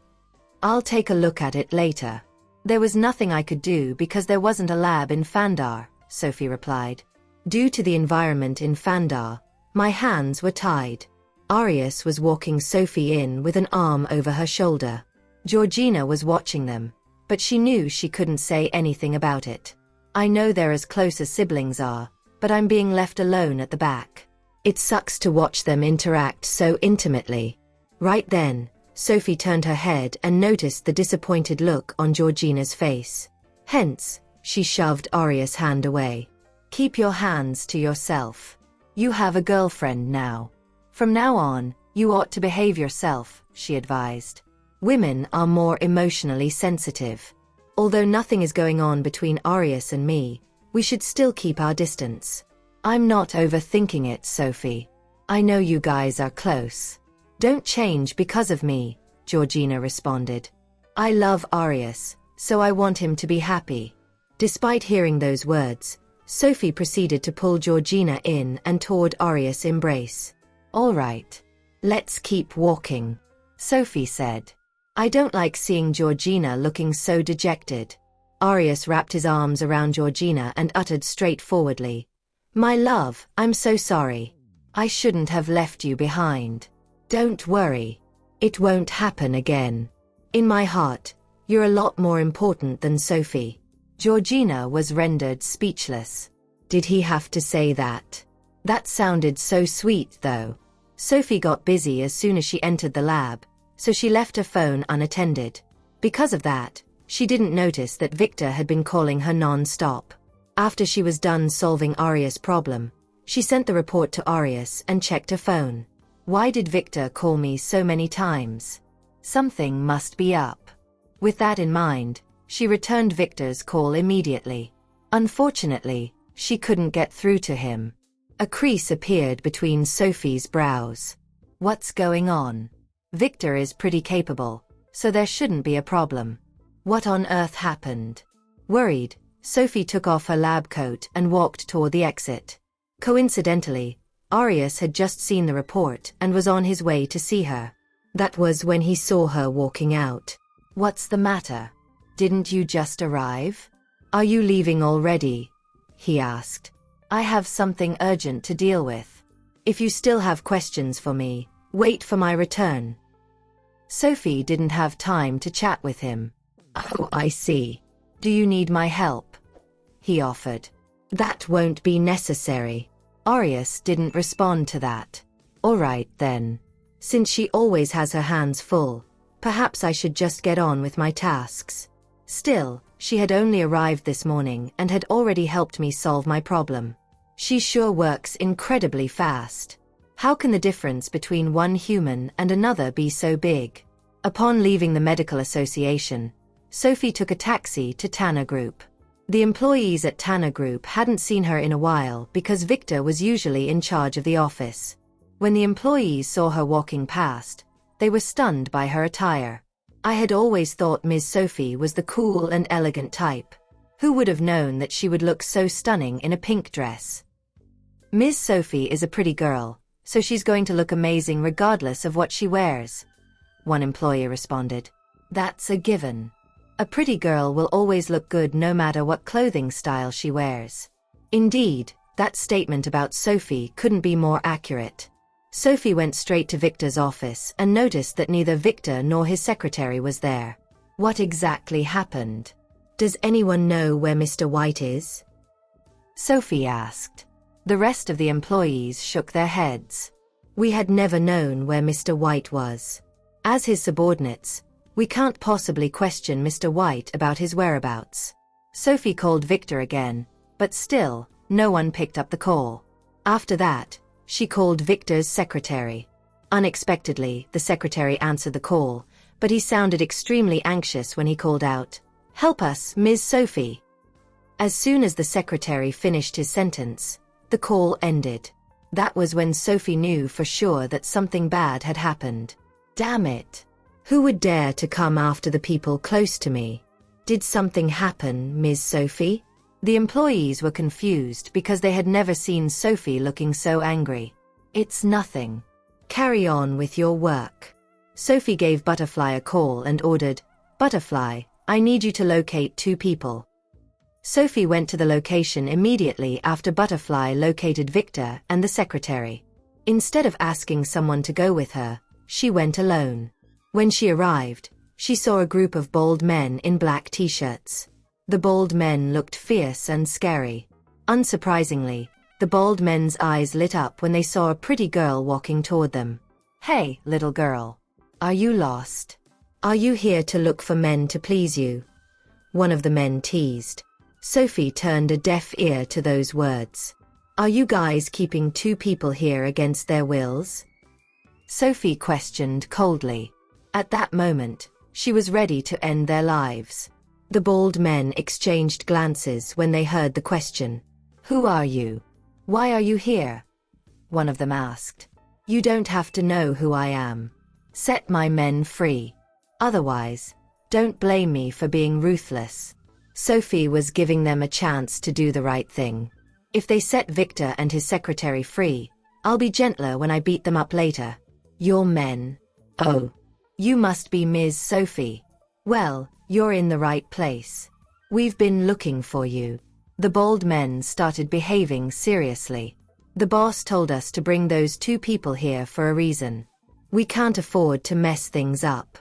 I'll take a look at it later. There was nothing I could do because there wasn't a lab in Fandar, Sophie replied. Due to the environment in Fandar, my hands were tied. Arius was walking Sophie in with an arm over her shoulder. Georgina was watching them, but she knew she couldn't say anything about it. I know they're as close as siblings are, but I'm being left alone at the back. It sucks to watch them interact so intimately. Right then, Sophie turned her head and noticed the disappointed look on Georgina's face. Hence, she shoved Arius' hand away. Keep your hands to yourself. You have a girlfriend now. From now on, you ought to behave yourself, she advised. Women are more emotionally sensitive. Although nothing is going on between Arius and me, we should still keep our distance. I'm not overthinking it, Sophie. I know you guys are close. Don't change because of me, Georgina responded. I love Arius, so I want him to be happy. Despite hearing those words, Sophie proceeded to pull Georgina in and toward Arius' embrace. All right. Let's keep walking, Sophie said. I don't like seeing Georgina looking so dejected. Arius wrapped his arms around Georgina and uttered straightforwardly, My love, I'm so sorry. I shouldn't have left you behind. Don't worry. It won't happen again. In my heart, you're a lot more important than Sophie. Georgina was rendered speechless. Did he have to say that? That sounded so sweet, though. Sophie got busy as soon as she entered the lab, so she left her phone unattended. Because of that, she didn't notice that Victor had been calling her non-stop. After she was done solving Arias' problem, she sent the report to Arias and checked her phone. Why did Victor call me so many times? Something must be up. With that in mind, she returned Victor's call immediately. Unfortunately, she couldn't get through to him. A crease appeared between Sophie's brows. What's going on? Victor is pretty capable, so there shouldn't be a problem. What on earth happened? Worried, Sophie took off her lab coat and walked toward the exit. Coincidentally, Arias had just seen the report and was on his way to see her. That was when he saw her walking out. What's the matter? Didn't you just arrive? Are you leaving already? He asked. I have something urgent to deal with. If you still have questions for me, wait for my return. Sophie didn't have time to chat with him. Oh, I see. Do you need my help? He offered. That won't be necessary. Arias didn't respond to that. All right then. Since she always has her hands full, perhaps I should just get on with my tasks. Still, she had only arrived this morning and had already helped me solve my problem. She sure works incredibly fast. How can the difference between one human and another be so big? Upon leaving the medical association, Sophie took a taxi to Tanner Group. The employees at Tanner Group hadn't seen her in a while because Victor was usually in charge of the office. When the employees saw her walking past, they were stunned by her attire. I had always thought Ms. Sophie was the cool and elegant type. Who would have known that she would look so stunning in a pink dress? Ms. Sophie is a pretty girl, so she's going to look amazing regardless of what she wears. One employee responded. That's a given. A pretty girl will always look good no matter what clothing style she wears. Indeed, that statement about Sophie couldn't be more accurate. Sophie went straight to Victor's office and noticed that neither Victor nor his secretary was there. What exactly happened? Does anyone know where Mr. White is? Sophie asked. The rest of the employees shook their heads. We had never known where Mr. White was. As his subordinates, we can't possibly question Mr. White about his whereabouts. Sophie called Victor again, but still, no one picked up the call. After that, she called Victor's secretary. Unexpectedly, the secretary answered the call, but he sounded extremely anxious when he called out, "Help us, Ms. Sophie." As soon as the secretary finished his sentence, the call ended. That was when Sophie knew for sure that something bad had happened. Damn it! Who would dare to come after the people close to me? Did something happen, Ms. Sophie? The employees were confused because they had never seen Sophie looking so angry. It's nothing. Carry on with your work. Sophie gave Butterfly a call and ordered, "Butterfly, I need you to locate 2 people." Sophie went to the location immediately after Butterfly located Victor and the secretary. Instead of asking someone to go with her, she went alone. When she arrived, she saw a group of bald men in black t-shirts. The bald men looked fierce and scary. Unsurprisingly, the bald men's eyes lit up when they saw a pretty girl walking toward them. Hey, little girl. Are you lost? Are you here to look for men to please you? One of the men teased. Sophie turned a deaf ear to those words. Are you guys keeping 2 people here against their wills? Sophie questioned coldly. At that moment, she was ready to end their lives. The bald men exchanged glances when they heard the question. Who are you? Why are you here? One of them asked. You don't have to know who I am. Set my men free. Otherwise, don't blame me for being ruthless. Sophie was giving them a chance to do the right thing. If they set Victor and his secretary free, I'll be gentler when I beat them up later. Your men. Oh. You must be Ms. Sophie. Well, you're in the right place. We've been looking for you. The bald men started behaving seriously. The boss told us to bring those 2 people here for a reason. We can't afford to mess things up.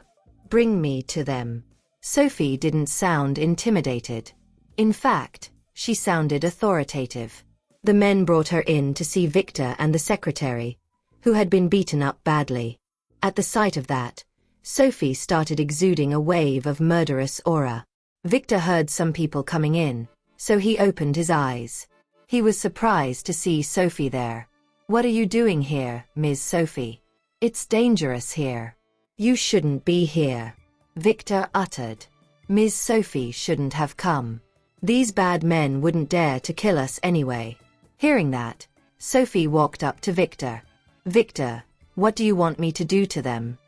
Bring me to them. Sophie didn't sound intimidated. In fact, she sounded authoritative. The men brought her in to see Victor and the secretary, who had been beaten up badly. At the sight of that, Sophie started exuding a wave of murderous aura. Victor heard some people coming in, so he opened his eyes. He was surprised to see Sophie there. "What are you doing here, Ms. Sophie? It's dangerous here. You shouldn't be here," Victor uttered. "Ms. Sophie shouldn't have come. These bad men wouldn't dare to kill us anyway." Hearing that, Sophie walked up to Victor. "Victor, what do you want me to do to them?"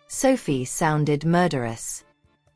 Sophie sounded murderous.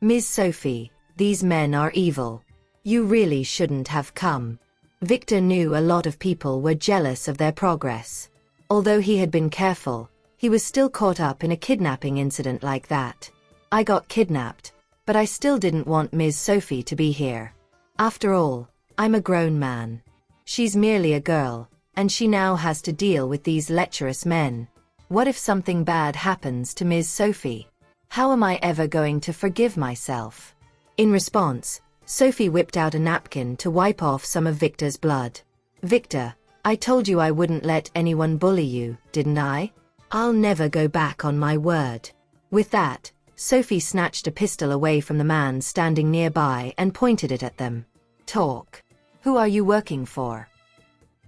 "Ms. Sophie, these men are evil. You really shouldn't have come." Victor knew a lot of people were jealous of their progress. Although he had been careful, he was still caught up in a kidnapping incident like that. "I got kidnapped, but I still didn't want Ms. Sophie to be here. After all, I'm a grown man. She's merely a girl, and she now has to deal with these lecherous men. What if something bad happens to Ms. Sophie? How am I ever going to forgive myself?" In response, Sophie whipped out a napkin to wipe off some of Victor's blood. "Victor, I told you I wouldn't let anyone bully you, didn't I? I'll never go back on my word." With that, Sophie snatched a pistol away from the man standing nearby and pointed it at them. "Talk. Who are you working for?"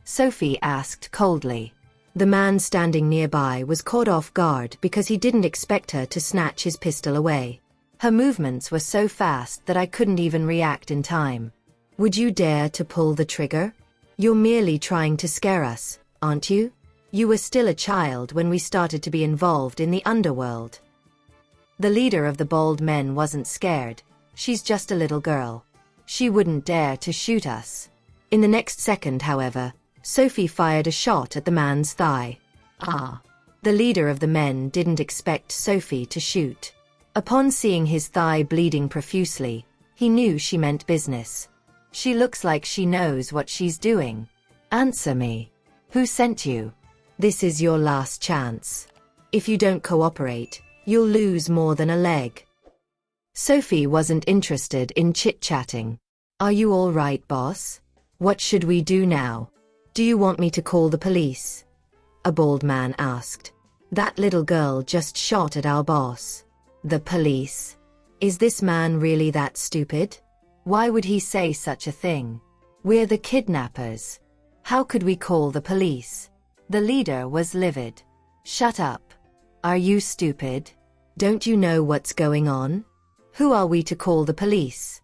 Sophie asked coldly. The man standing nearby was caught off guard because he didn't expect her to snatch his pistol away. Her movements were so fast that I couldn't even react in time. "Would you dare to pull the trigger? You're merely trying to scare us, aren't you? You were still a child when we started to be involved in the underworld." The leader of the bald men wasn't scared. "She's just a little girl. She wouldn't dare to shoot us." In the next second, however, Sophie fired a shot at the man's thigh. Ah! The leader of the men didn't expect Sophie to shoot. Upon seeing his thigh bleeding profusely, he knew she meant business. "She looks like she knows what she's doing. Answer me. Who sent you? This is your last chance. If you don't cooperate, you'll lose more than a leg." Sophie wasn't interested in chit-chatting. "Are you all right, boss? What should we do now? Do you want me to call the police?" a bald man asked. "That little girl just shot at our boss." "The police? Is this man really that stupid? Why would he say such a thing? We're the kidnappers. How could we call the police?" The leader was livid. "Shut up. Are you stupid? Don't you know what's going on? Who are we to call the police?"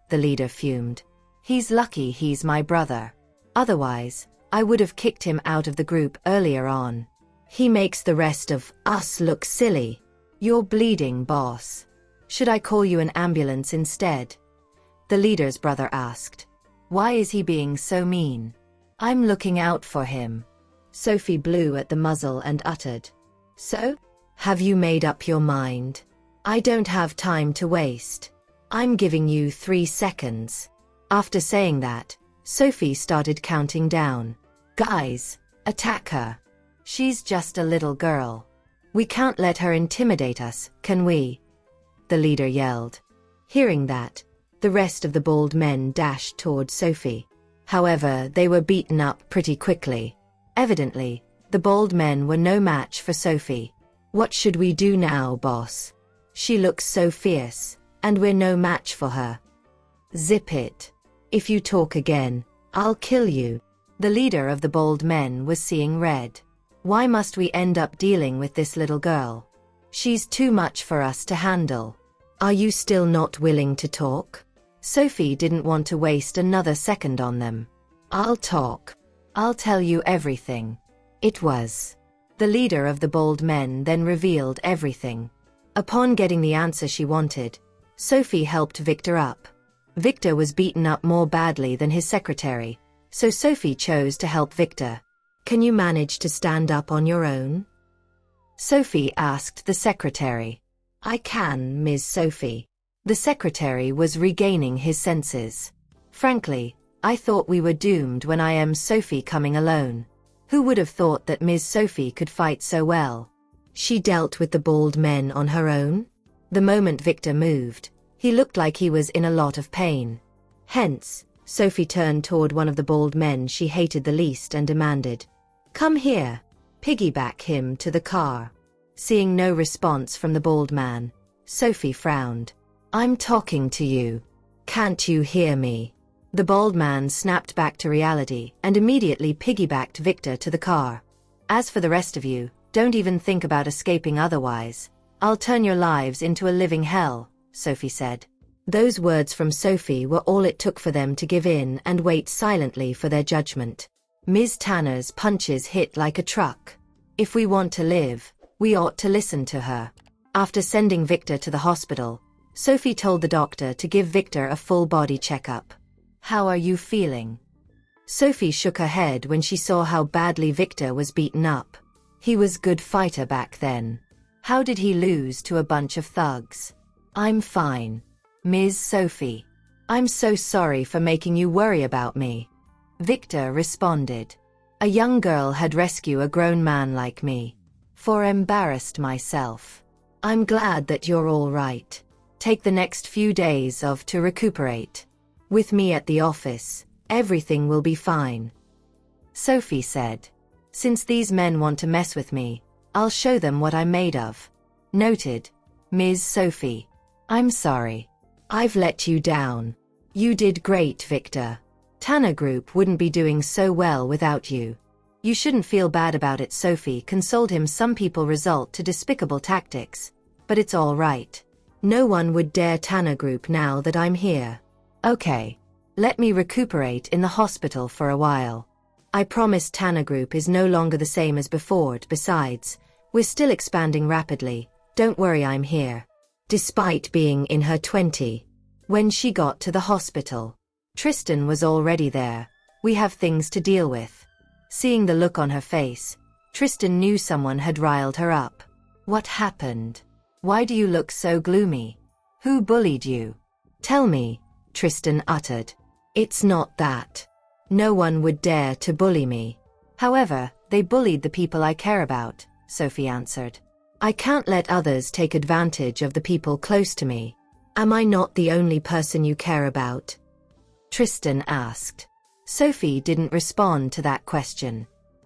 The leader fumed. "He's lucky he's my brother. Otherwise, I would have kicked him out of the group earlier on. He makes the rest of us look silly. You're bleeding, boss. Should I call you an ambulance instead?" the leader's brother asked. "Why is he being so mean? I'm looking out for him." Sophie blew at the muzzle and uttered, "So? Have you made up your mind? I don't have time to waste. I'm giving you 3 seconds. After saying that, Sophie started counting down. "Guys, attack her. She's just a little girl. We can't let her intimidate us, can we?" the leader yelled. Hearing that, the rest of the bald men dashed toward Sophie. However, they were beaten up pretty quickly. Evidently, the bald men were no match for Sophie. "What should we do now, boss? She looks so fierce, and we're no match for her." "Zip it. If you talk again, I'll kill you." The leader of the bald men was seeing red. "Why must we end up dealing with this little girl? She's too much for us to handle. Are you still not willing to talk?" Sophie didn't want to waste another second on them. "I'll talk. I'll tell you everything." It was. The leader of the bald men then revealed everything. Upon getting the answer she wanted, Sophie helped Victor up. Victor was beaten up more badly than his secretary, so Sophie chose to help Victor. "Can you manage to stand up on your own?" Sophie asked the secretary. "I can, Ms. Sophie." The secretary was regaining his senses. "Frankly, I thought we were doomed when I am Sophie coming alone. Who would have thought that Ms. Sophie could fight so well?" She dealt with the bald men on her own? The moment Victor moved, he looked like he was in a lot of pain. Hence, Sophie turned toward one of the bald men she hated the least and demanded, "Come here." Piggyback him to the car. Seeing no response from the bald man, Sophie frowned. "I'm talking to you. Can't you hear me?" The bald man snapped back to reality and immediately piggybacked Victor to the car. "As for the rest of you, don't even think about escaping otherwise. I'll turn your lives into a living hell," Sophie said. Those words from Sophie were all it took for them to give in and wait silently for their judgment. Ms. Tanner's punches hit like a truck. If we want to live, we ought to listen to her. After sending Victor to the hospital, Sophie told the doctor to give Victor a full body checkup. "How are you feeling?" Sophie shook her head when she saw how badly Victor was beaten up. He was a good fighter back then. How did he lose to a bunch of thugs? "I'm fine, Ms. Sophie. I'm so sorry for making you worry about me," Victor responded. "A young girl had rescued a grown man like me. For embarrassed myself. I'm glad that you're all right. Take the next few days off to recuperate. With me at the office, everything will be fine," Sophie said. "Since these men want to mess with me, I'll show them what I'm made of." "Noted, Ms. Sophie. I'm sorry. I've let you down. You did great, Victor. Tanner Group wouldn't be doing so well without you." "You shouldn't feel bad about it," Sophie consoled him. "Some people resort to despicable tactics, but it's all right. No one would dare Tanner Group now that I'm here. Okay. Let me recuperate in the hospital for a while. I promise Tanner Group is no longer the same as before. Besides, we're still expanding rapidly. Don't worry, I'm here." Despite being in her 20s, when she got to the hospital, Tristan was already there. "We have things to deal with." Seeing the look on her face, Tristan knew someone had riled her up. "What happened? Why do you look so gloomy? Who bullied you?" "Tell me," Tristan uttered. "It's not that. No one would dare to bully me. However, they bullied the people I care about," Sophie answered. "I can't let others take advantage of the people close to me." "Am I not the only person you care about?" Tristan asked. Sophie didn't respond to that question.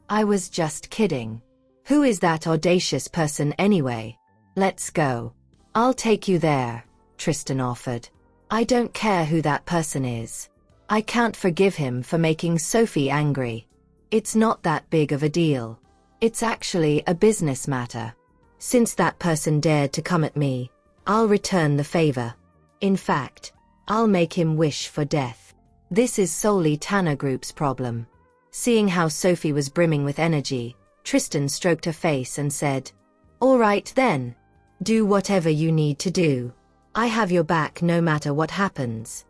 "I was just kidding. Who is that audacious person anyway? Let's go. I'll take you there," Tristan offered. "I don't care who that person is. I can't forgive him for making Sophie angry. It's not that big of a deal. It's actually a business matter. Since that person dared to come at me, I'll return the favor. In fact, I'll make him wish for death. This is solely Tanner Group's problem." Seeing how Sophie was brimming with energy, Tristan stroked her face and said, "All right then. Do whatever you need to do. I have your back no matter what happens."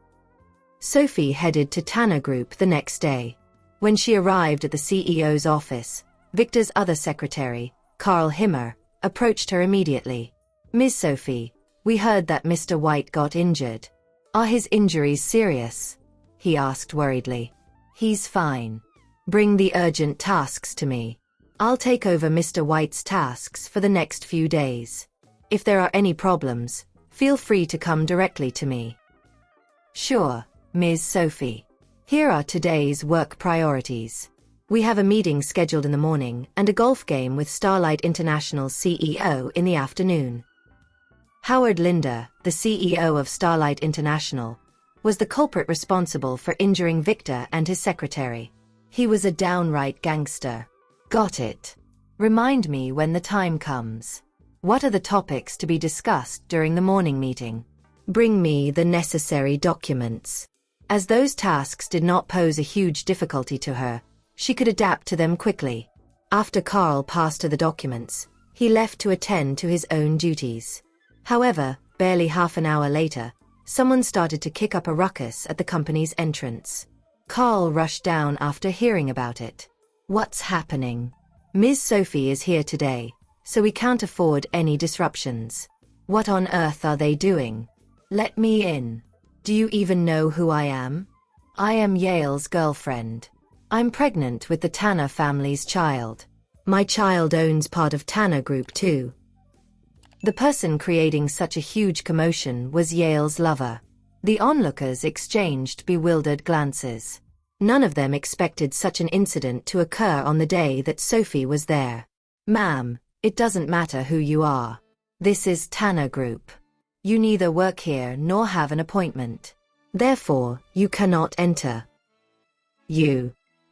Sophie headed to Tanner Group the next day. When she arrived at the CEO's office, Victor's other secretary, Carl Himmer, approached her immediately. "Ms. Sophie, we heard that Mr. White got injured. Are his injuries serious?" he asked worriedly. "He's fine. Bring the urgent tasks to me. I'll take over Mr. White's tasks for the next few days. If there are any problems, feel free to come directly to me." "Sure, Ms. Sophie. Here are today's work priorities. We have a meeting scheduled in the morning and a golf game with Starlight International's CEO in the afternoon." Howard Linder, the CEO of Starlight International, was the culprit responsible for injuring Victor and his secretary. He was a downright gangster. "Got it. Remind me when the time comes. What are the topics to be discussed during the morning meeting? Bring me the necessary documents." As those tasks did not pose a huge difficulty to her, she could adapt to them quickly. After Carl passed her the documents, he left to attend to his own duties. However, barely half an hour later, someone started to kick up a ruckus at the company's entrance. Carl rushed down after hearing about it. "What's happening? Ms. Sophie is here today, so we can't afford any disruptions. What on earth are they doing? Let me in. Do you even know who I am? I am Yale's girlfriend. I'm pregnant with the Tanner family's child. My child owns part of Tanner Group too." The person creating such a huge commotion was Yale's lover. The onlookers exchanged bewildered glances. None of them expected such an incident to occur on the day that Sophie was there. "Ma'am, it doesn't matter who you are. This is Tanner Group. You neither work here nor have an appointment. Therefore, you cannot enter."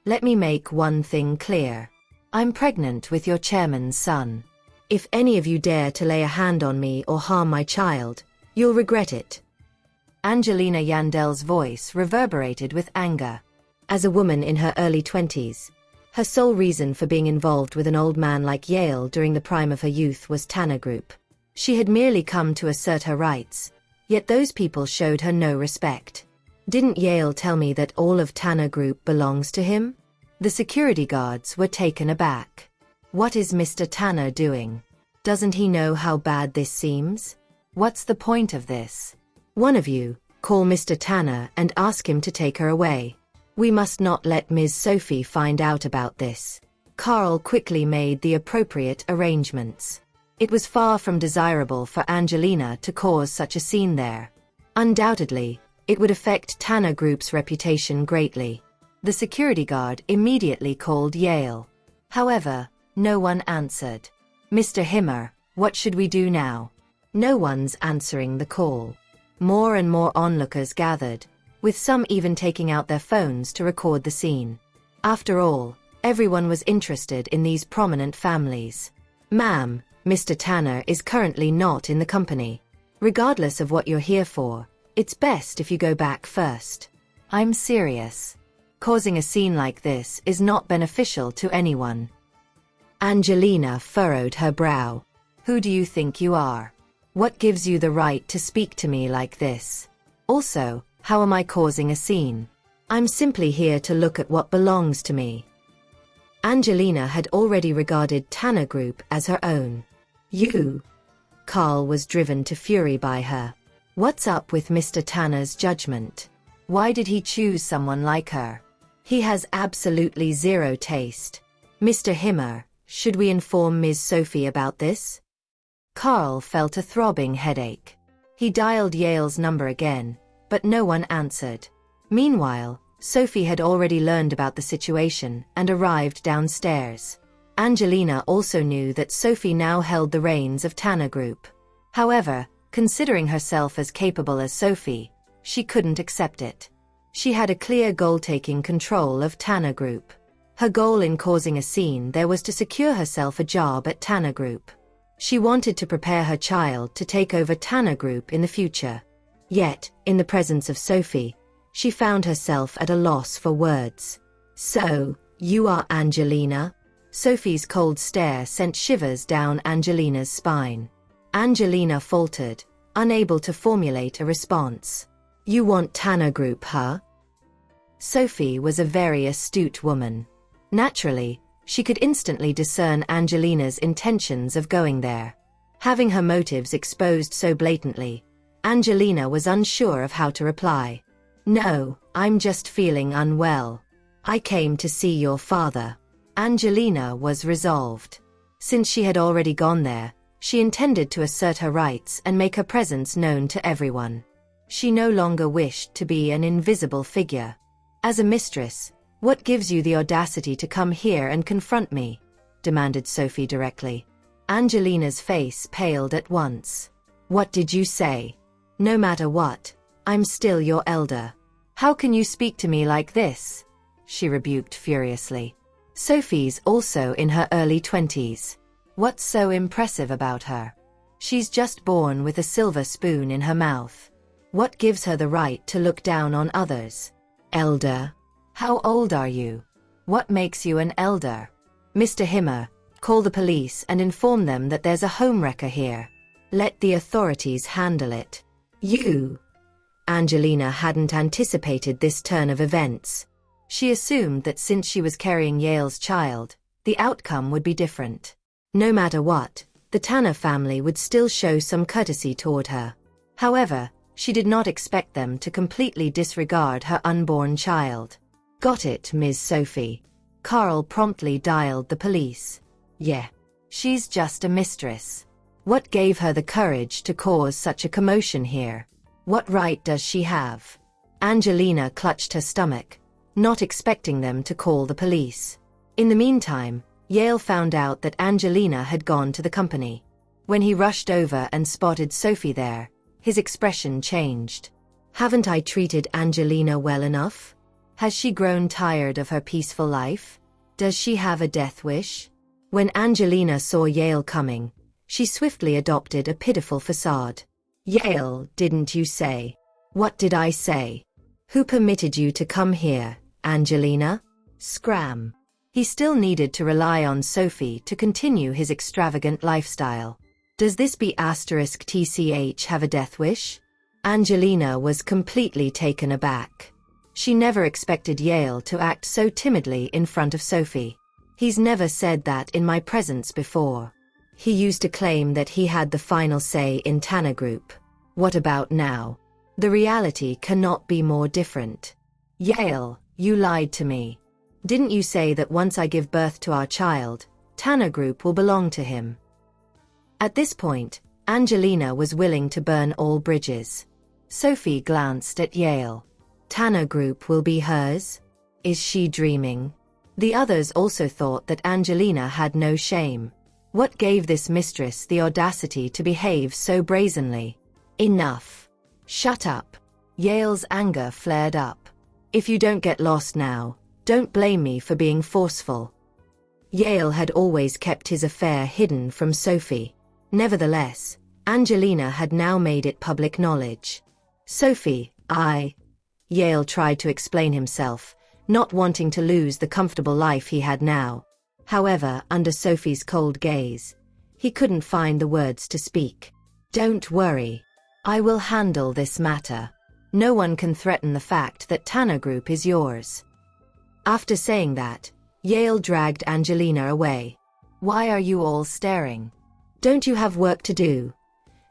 Let me make one thing clear. I'm pregnant with your chairman's son. If any of you dare to lay a hand on me or harm my child, you'll regret it." Angelina Yandel's voice reverberated with anger. As a woman in her early 20s, her sole reason for being involved with an old man like Yale during the prime of her youth was Tanner Group. She had merely come to assert her rights, yet those people showed her no respect. "Didn't Yale tell me that all of Tanner Group belongs to him?" The security guards were taken aback. "What is Mr. Tanner doing? Doesn't he know how bad this seems? What's the point of this? One of you, call Mr. Tanner and ask him to take her away. We must not let Ms. Sophie find out about this." Carl quickly made the appropriate arrangements. It was far from desirable for Angelina to cause such a scene there. Undoubtedly, it would affect Tanner Group's reputation greatly. The security guard immediately called Yale. However, no one answered. "Mr. Himmer, what should we do now?" No one's answering the call. More and more onlookers gathered, with some even taking out their phones to record the scene. After all, everyone was interested in these prominent families. "Ma'am, Mr. Tanner is currently not in the company. Regardless of what you're here for, it's best if you go back first." "I'm serious. Causing a scene like this is not beneficial to anyone." Angelina furrowed her brow. "Who do you think you are? What gives you the right to speak to me like this? Also, how am I causing a scene? I'm simply here to look at what belongs to me." Angelina had already regarded Tanner Group as her own. "You?" Carl was driven to fury by her. What's up with Mr. Tanner's judgment? Why did he choose someone like her? He has absolutely zero taste. "Mr. Himmer, should we inform Ms. Sophie about this?" Carl felt a throbbing headache. He dialed Yale's number again, but no one answered. Meanwhile, Sophie had already learned about the situation and arrived downstairs. Angelina also knew that Sophie now held the reins of Tanner Group. However, considering herself as capable as Sophie, she couldn't accept it. She had a clear goal: taking control of Tanner Group. Her goal in causing a scene there was to secure herself a job at Tanner Group. She wanted to prepare her child to take over Tanner Group in the future. Yet, in the presence of Sophie, she found herself at a loss for words. "So, you are Angelina?" Sophie's cold stare sent shivers down Angelina's spine. Angelina faltered, unable to formulate a response. "You want Tanner Group, huh?" Sophie was a very astute woman. Naturally, she could instantly discern Angelina's intentions of going there. Having her motives exposed so blatantly, Angelina was unsure of how to reply. "No, I'm just feeling unwell. I came to see your father." Angelina was resolved. Since she had already gone there, she intended to assert her rights and make her presence known to everyone. She no longer wished to be an invisible figure. "As a mistress, what gives you the audacity to come here and confront me?" demanded Sophie directly. Angelina's face paled at once. "What did you say? No matter what, I'm still your elder. How can you speak to me like this?" she rebuked furiously. Sophie's also in her early 20s. What's so impressive about her? She's just born with a silver spoon in her mouth. What gives her the right to look down on others? "Elder? How old are you? What makes you an elder?" "Mr. Himmer, call the police and inform them that there's a homewrecker here. Let the authorities handle it." "You?" Angelina hadn't anticipated this turn of events. She assumed that since she was carrying Yale's child, the outcome would be different. No matter what, the Tanner family would still show some courtesy toward her. However, she did not expect them to completely disregard her unborn child. "Got it, Ms. Sophie." Carl promptly dialed the police. "Yeah. She's just a mistress. What gave her the courage to cause such a commotion here? What right does she have? Angelina clutched her stomach, not expecting them to call the police. In the meantime, Yale found out that Angelina had gone to the company. When he rushed over and spotted Sophie there, his expression changed. Haven't I treated Angelina well enough? Has she grown tired of her peaceful life? Does she have a death wish? When Angelina saw Yale coming, she swiftly adopted a pitiful facade. Yale, didn't you say? What did I say? Who permitted you to come here, Angelina? Scram. He still needed to rely on Sophie to continue his extravagant lifestyle. Does this B*TCH have a death wish? Angelina was completely taken aback. She never expected Yale to act so timidly in front of Sophie. He's never said that in my presence before. He used to claim that he had the final say in Tanner Group. What about now? The reality cannot be more different. Yale, you lied to me. Didn't you say that once I give birth to our child, Tanner Group will belong to him? At this point, Angelina was willing to burn all bridges. Sophie glanced at Yale. Tanner Group will be hers? Is she dreaming? The others also thought that Angelina had no shame. What gave this mistress the audacity to behave so brazenly? Enough. Shut up. Yale's anger flared up. If you don't get lost now, don't blame me for being forceful. Yale had always kept his affair hidden from Sophie. Nevertheless, Angelina had now made it public knowledge. Sophie, Yale tried to explain himself, not wanting to lose the comfortable life he had now. However, under Sophie's cold gaze, he couldn't find the words to speak. Don't worry. I will handle this matter. No one can threaten the fact that Tanner Group is yours. After saying that, Yale dragged Angelina away. Why are you all staring? Don't you have work to do?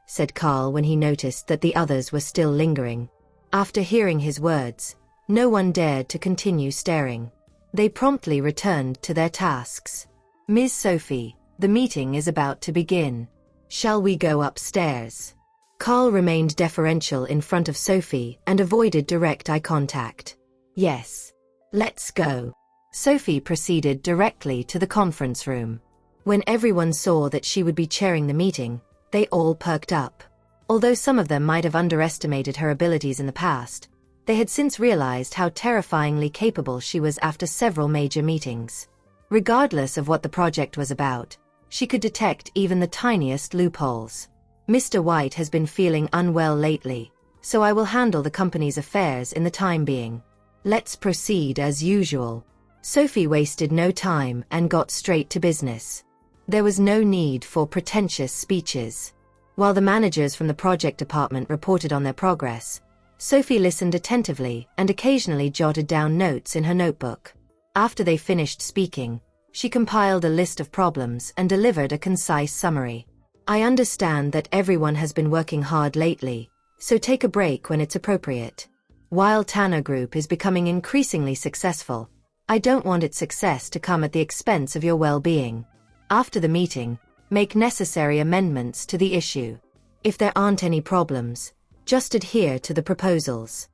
Said Carl when he noticed that the others were still lingering. After hearing his words, no one dared to continue staring. They promptly returned to their tasks. Ms. Sophie, the meeting is about to begin. Shall we go upstairs? Carl remained deferential in front of Sophie and avoided direct eye contact. Yes. Let's go. Sophie proceeded directly to the conference room. When everyone saw that she would be chairing the meeting, they all perked up. Although some of them might have underestimated her abilities in the past, they had since realized how terrifyingly capable she was after several major meetings. Regardless of what the project was about, she could detect even the tiniest loopholes. Mr. White has been feeling unwell lately, so I will handle the company's affairs in the time being. Let's proceed as usual. Sophie wasted no time and got straight to business. There was no need for pretentious speeches. While the managers from the project department reported on their progress, Sophie listened attentively and occasionally jotted down notes in her notebook. After they finished speaking, she compiled a list of problems and delivered a concise summary. I understand that everyone has been working hard lately, so take a break when it's appropriate. While Tanner Group is becoming increasingly successful, I don't want its success to come at the expense of your well-being. After the meeting, make necessary amendments to the issue. If there aren't any problems, just adhere to the proposals.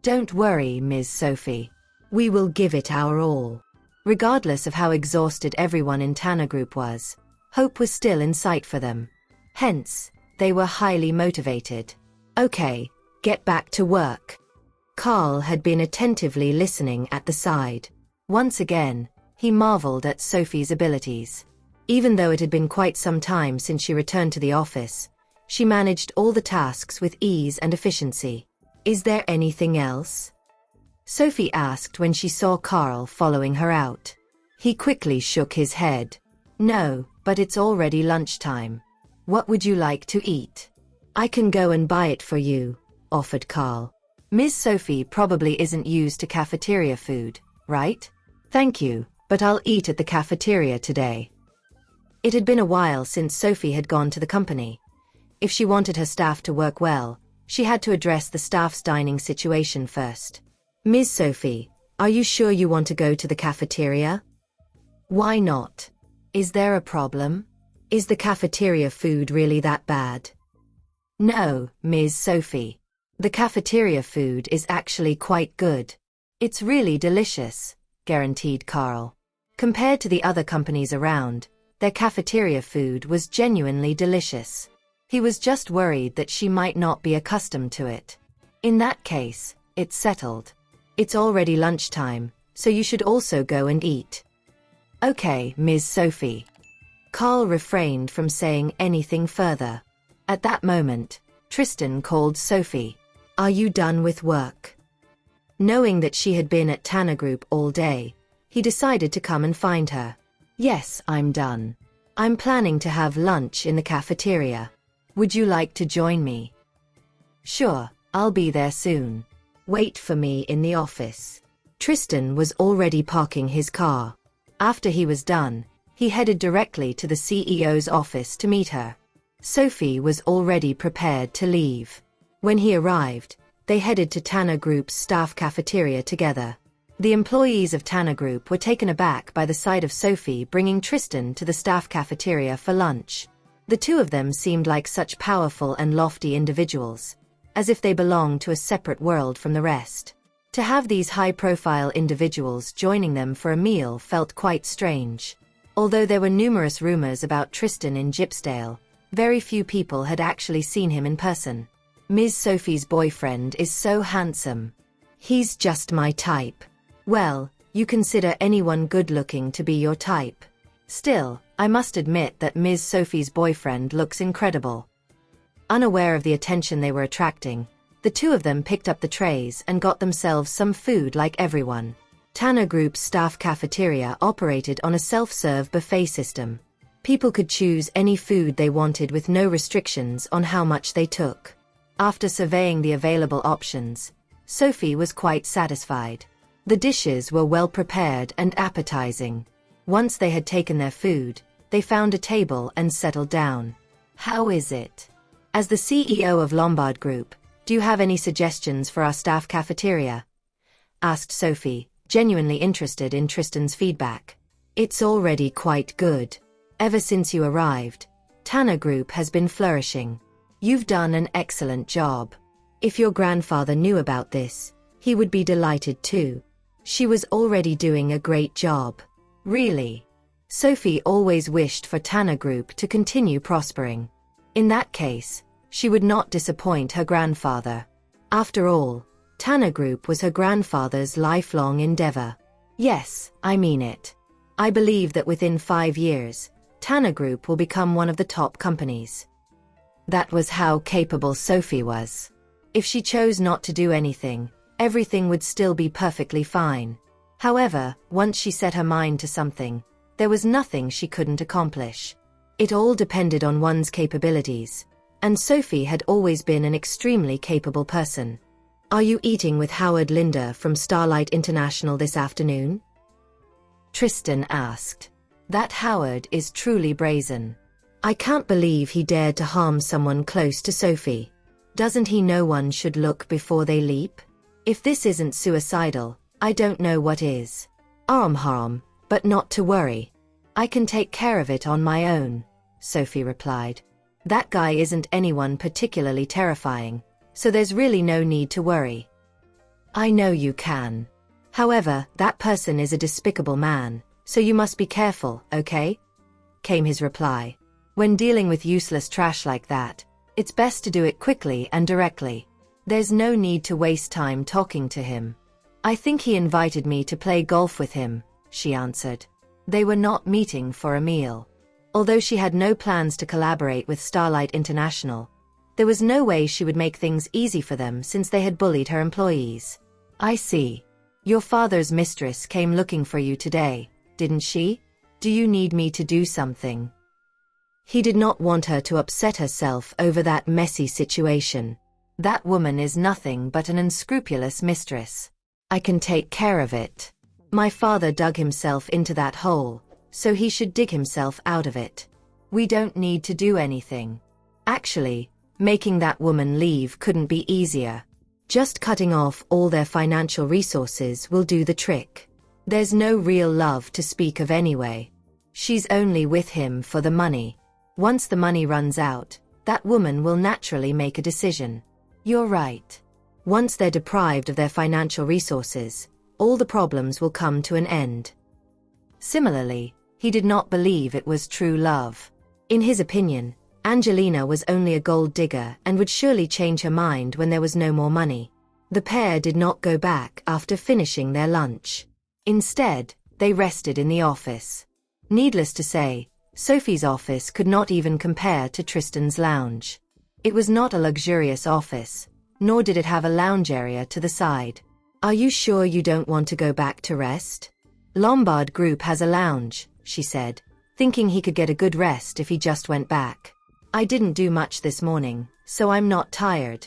Don't worry, Ms. Sophie. We will give it our all. Regardless of how exhausted everyone in Tanner Group was, hope was still in sight for them. Hence, they were highly motivated. Okay, get back to work. Carl had been attentively listening at the side. Once again, he marveled at Sophie's abilities. Even though it had been quite some time since she returned to the office, she managed all the tasks with ease and efficiency. Is there anything else? Sophie asked when she saw Carl following her out. He quickly shook his head. No, but it's already lunchtime. What would you like to eat? I can go and buy it for you, offered Carl. Ms. Sophie probably isn't used to cafeteria food, right? Thank you, but I'll eat at the cafeteria today. It had been a while since Sophie had gone to the company. If she wanted her staff to work well, she had to address the staff's dining situation first. Ms. Sophie, are you sure you want to go to the cafeteria? Why not? Is there a problem? Is the cafeteria food really that bad? No, Ms. Sophie. The cafeteria food is actually quite good. It's really delicious, guaranteed Carl. Compared to the other companies around, their cafeteria food was genuinely delicious. He was just worried that she might not be accustomed to it. In that case, it's settled. It's already lunchtime, so you should also go and eat. Okay, Ms. Sophie. Carl refrained from saying anything further. At that moment, Tristan called Sophie. Are you done with work? Knowing that she had been at Tanner Group all day, he decided to come and find her. Yes, I'm done. I'm planning to have lunch in the cafeteria. Would you like to join me? Sure, I'll be there soon. Wait for me in the office. Tristan was already parking his car. After he was done, he headed directly to the CEO's office to meet her. Sophie was already prepared to leave. When he arrived, they headed to Tanner Group's staff cafeteria together. The employees of Tanner Group were taken aback by the sight of Sophie bringing Tristan to the staff cafeteria for lunch. The two of them seemed like such powerful and lofty individuals, as if they belonged to a separate world from the rest. To have these high-profile individuals joining them for a meal felt quite strange. Although there were numerous rumors about Tristan in Jipsdale, very few people had actually seen him in person. Ms. Sophie's boyfriend is so handsome. He's just my type. Well, you consider anyone good-looking to be your type. Still, I must admit that Ms. Sophie's boyfriend looks incredible. Unaware of the attention they were attracting, the two of them picked up the trays and got themselves some food like everyone. Tanner Group's staff cafeteria operated on a self-serve buffet system. People could choose any food they wanted with no restrictions on how much they took. After surveying the available options, Sophie was quite satisfied. The dishes were well prepared and appetizing. Once they had taken their food, they found a table and settled down. How is it? As the CEO of Lombard Group, do you have any suggestions for our staff cafeteria? Asked Sophie, genuinely interested in Tristan's feedback. It's already quite good. Ever since you arrived, Tanner Group has been flourishing. You've done an excellent job. If your grandfather knew about this, he would be delighted too. She was already doing a great job. Really? Sophie always wished for Tanner Group to continue prospering. In that case, she would not disappoint her grandfather. After all, Tanner Group was her grandfather's lifelong endeavor. Yes, I mean it. I believe that within 5 years, Tanner Group will become one of the top companies. That was how capable Sophie was. If she chose not to do anything, everything would still be perfectly fine. However, once she set her mind to something, there was nothing she couldn't accomplish. It all depended on one's capabilities, and Sophie had always been an extremely capable person. Are you eating with Howard Linda from Starlight International this afternoon? Tristan asked. That Howard is truly brazen. I can't believe he dared to harm someone close to Sophie. Doesn't he know one should look before they leap? If this isn't suicidal, I don't know what is. Harm, but not to worry. I can take care of it on my own, Sophie replied. That guy isn't anyone particularly terrifying, so there's really no need to worry. I know you can. However, that person is a despicable man, so you must be careful, okay? Came his reply. When dealing with useless trash like that, it's best to do it quickly and directly. There's no need to waste time talking to him. I think he invited me to play golf with him, she answered. They were not meeting for a meal. Although she had no plans to collaborate with Starlight International, there was no way she would make things easy for them since they had bullied her employees. I see. Your father's mistress came looking for you today, didn't she? Do you need me to do something? He did not want her to upset herself over that messy situation. That woman is nothing but an unscrupulous mistress. I can take care of it. My father dug himself into that hole, so he should dig himself out of it. We don't need to do anything. Actually, making that woman leave couldn't be easier. Just cutting off all their financial resources will do the trick. There's no real love to speak of anyway. She's only with him for the money. Once the money runs out, that woman will naturally make a decision. You're right. Once they're deprived of their financial resources, all the problems will come to an end. Similarly, he did not believe it was true love. In his opinion, Angelina was only a gold digger and would surely change her mind when there was no more money. The pair did not go back after finishing their lunch. Instead, they rested in the office. Needless to say, Sophie's office could not even compare to Tristan's lounge. It was not a luxurious office, nor did it have a lounge area to the side. "Are you sure you don't want to go back to rest?" "Lombard Group has a lounge," she said, thinking he could get a good rest if he just went back. "I didn't do much this morning, so I'm not tired."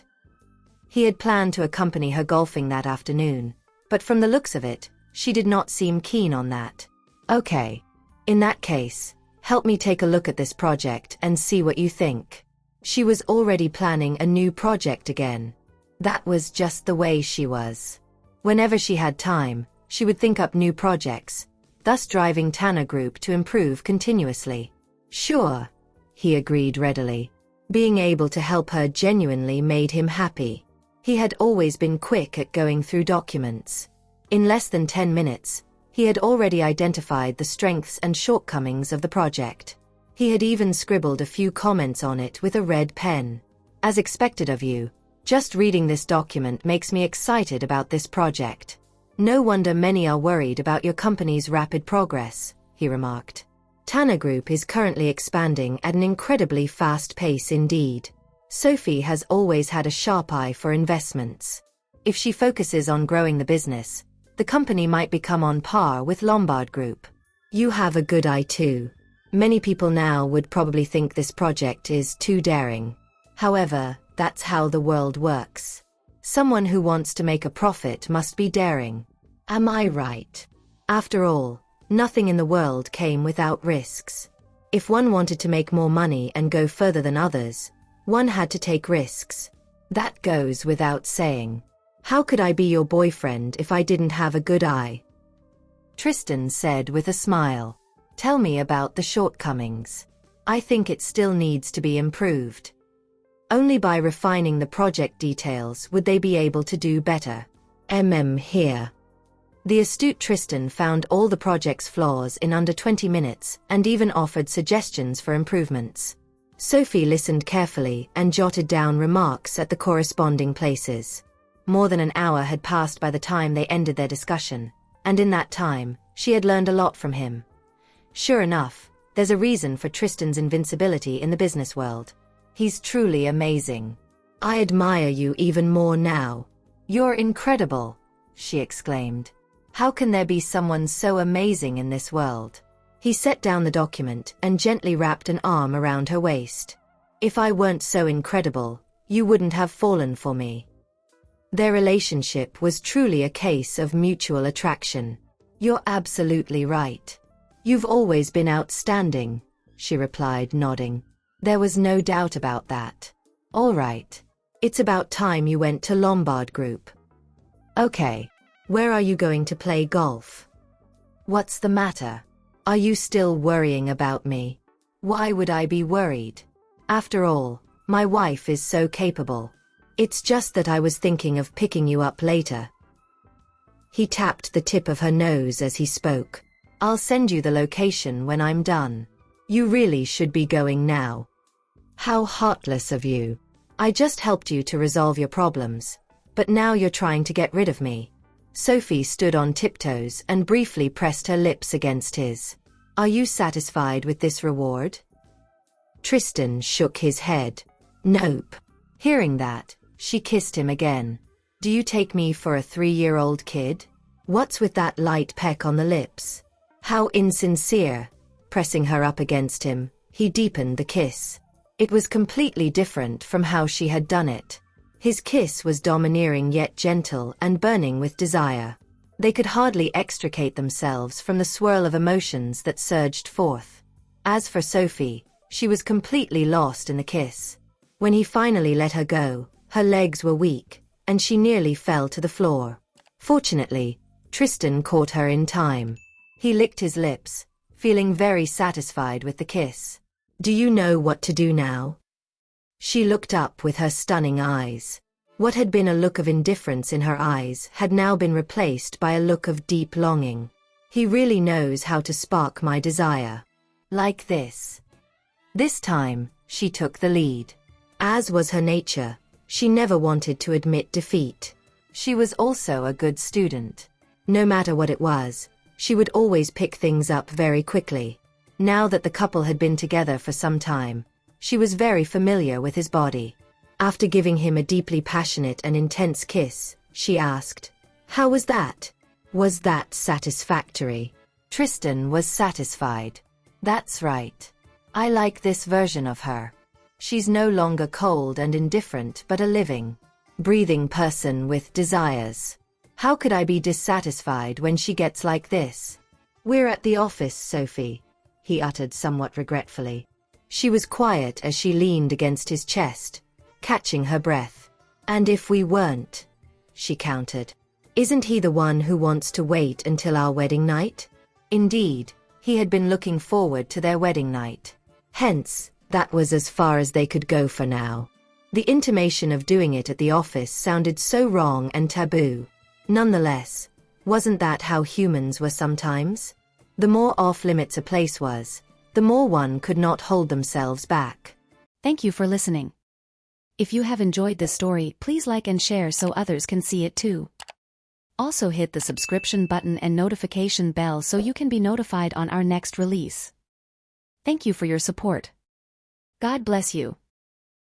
He had planned to accompany her golfing that afternoon, but from the looks of it, she did not seem keen on that. "Okay. In that case, help me take a look at this project and see what you think." She was already planning a new project again. That was just the way she was. Whenever she had time, she would think up new projects, thus driving Tanner Group to improve continuously. "Sure," he agreed readily. Being able to help her genuinely made him happy. He had always been quick at going through documents. In less than 10 minutes, he had already identified the strengths and shortcomings of the project. He had even scribbled a few comments on it with a red pen. "As expected of you, just reading this document makes me excited about this project. No wonder many are worried about your company's rapid progress," he remarked. Tanner Group is currently expanding at an incredibly fast pace indeed. Sophie has always had a sharp eye for investments. If she focuses on growing the business, the company might become on par with Lombard Group. "You have a good eye too. Many people now would probably think this project is too daring. However, that's how the world works. Someone who wants to make a profit must be daring. Am I right? After all, nothing in the world came without risks. If one wanted to make more money and go further than others, one had to take risks. That goes without saying. How could I be your boyfriend if I didn't have a good eye?" Tristan said with a smile. "Tell me about the shortcomings. I think it still needs to be improved. Only by refining the project details would they be able to do better." Here. The astute Tristan found all the project's flaws in under 20 minutes and even offered suggestions for improvements. Sophie listened carefully and jotted down remarks at the corresponding places. More than an hour had passed by the time they ended their discussion, and in that time, she had learned a lot from him. Sure enough, there's a reason for Tristan's invincibility in the business world. He's truly amazing. "I admire you even more now. You're incredible," she exclaimed. "How can there be someone so amazing in this world?" He set down the document and gently wrapped an arm around her waist. "If I weren't so incredible, you wouldn't have fallen for me." Their relationship was truly a case of mutual attraction. "You're absolutely right. You've always been outstanding," she replied, nodding. "There was no doubt about that." "All right. It's about time you went to Lombard Group." "Okay. Where are you going to play golf?" "What's the matter? Are you still worrying about me?" "Why would I be worried? After all, my wife is so capable. It's just that I was thinking of picking you up later." He tapped the tip of her nose as he spoke. "I'll send you the location when I'm done. You really should be going now." "How heartless of you. I just helped you to resolve your problems, but now you're trying to get rid of me." Sophie stood on tiptoes and briefly pressed her lips against his. "Are you satisfied with this reward?" Tristan shook his head. "Nope." Hearing that, she kissed him again. "Do you take me for a 3-year-old kid? What's with that light peck on the lips? How insincere." Pressing her up against him, he deepened the kiss. It was completely different from how she had done it. His kiss was domineering yet gentle and burning with desire. They could hardly extricate themselves from the swirl of emotions that surged forth. As for Sophie, she was completely lost in the kiss. When he finally let her go, her legs were weak, and she nearly fell to the floor. Fortunately, Tristan caught her in time. He licked his lips, feeling very satisfied with the kiss. "Do you know what to do now?" She looked up with her stunning eyes. What had been a look of indifference in her eyes had now been replaced by a look of deep longing. He really knows how to spark my desire. Like this. This time, she took the lead. As was her nature, she never wanted to admit defeat. She was also a good student. No matter what it was, she would always pick things up very quickly. Now that the couple had been together for some time, she was very familiar with his body. After giving him a deeply passionate and intense kiss, she asked, "How was that? Was that satisfactory?" Tristan was satisfied. That's right. I like this version of her. She's no longer cold and indifferent but a living, breathing person with desires. How could I be dissatisfied when she gets like this? We're at the office, Sophie, he uttered somewhat regretfully. She was quiet as she leaned against his chest, catching her breath. And if we weren't? She countered. Isn't he the one who wants to wait until our wedding night? Indeed, he had been looking forward to their wedding night. Hence, that was as far as they could go for now. The intimation of doing it at the office sounded so wrong and taboo. Nonetheless, wasn't that how humans were sometimes? The more off-limits a place was, the more one could not hold themselves back. Thank you for listening. If you have enjoyed this story, please like and share so others can see it too. Also hit the subscription button and notification bell so you can be notified on our next release. Thank you for your support. God bless you.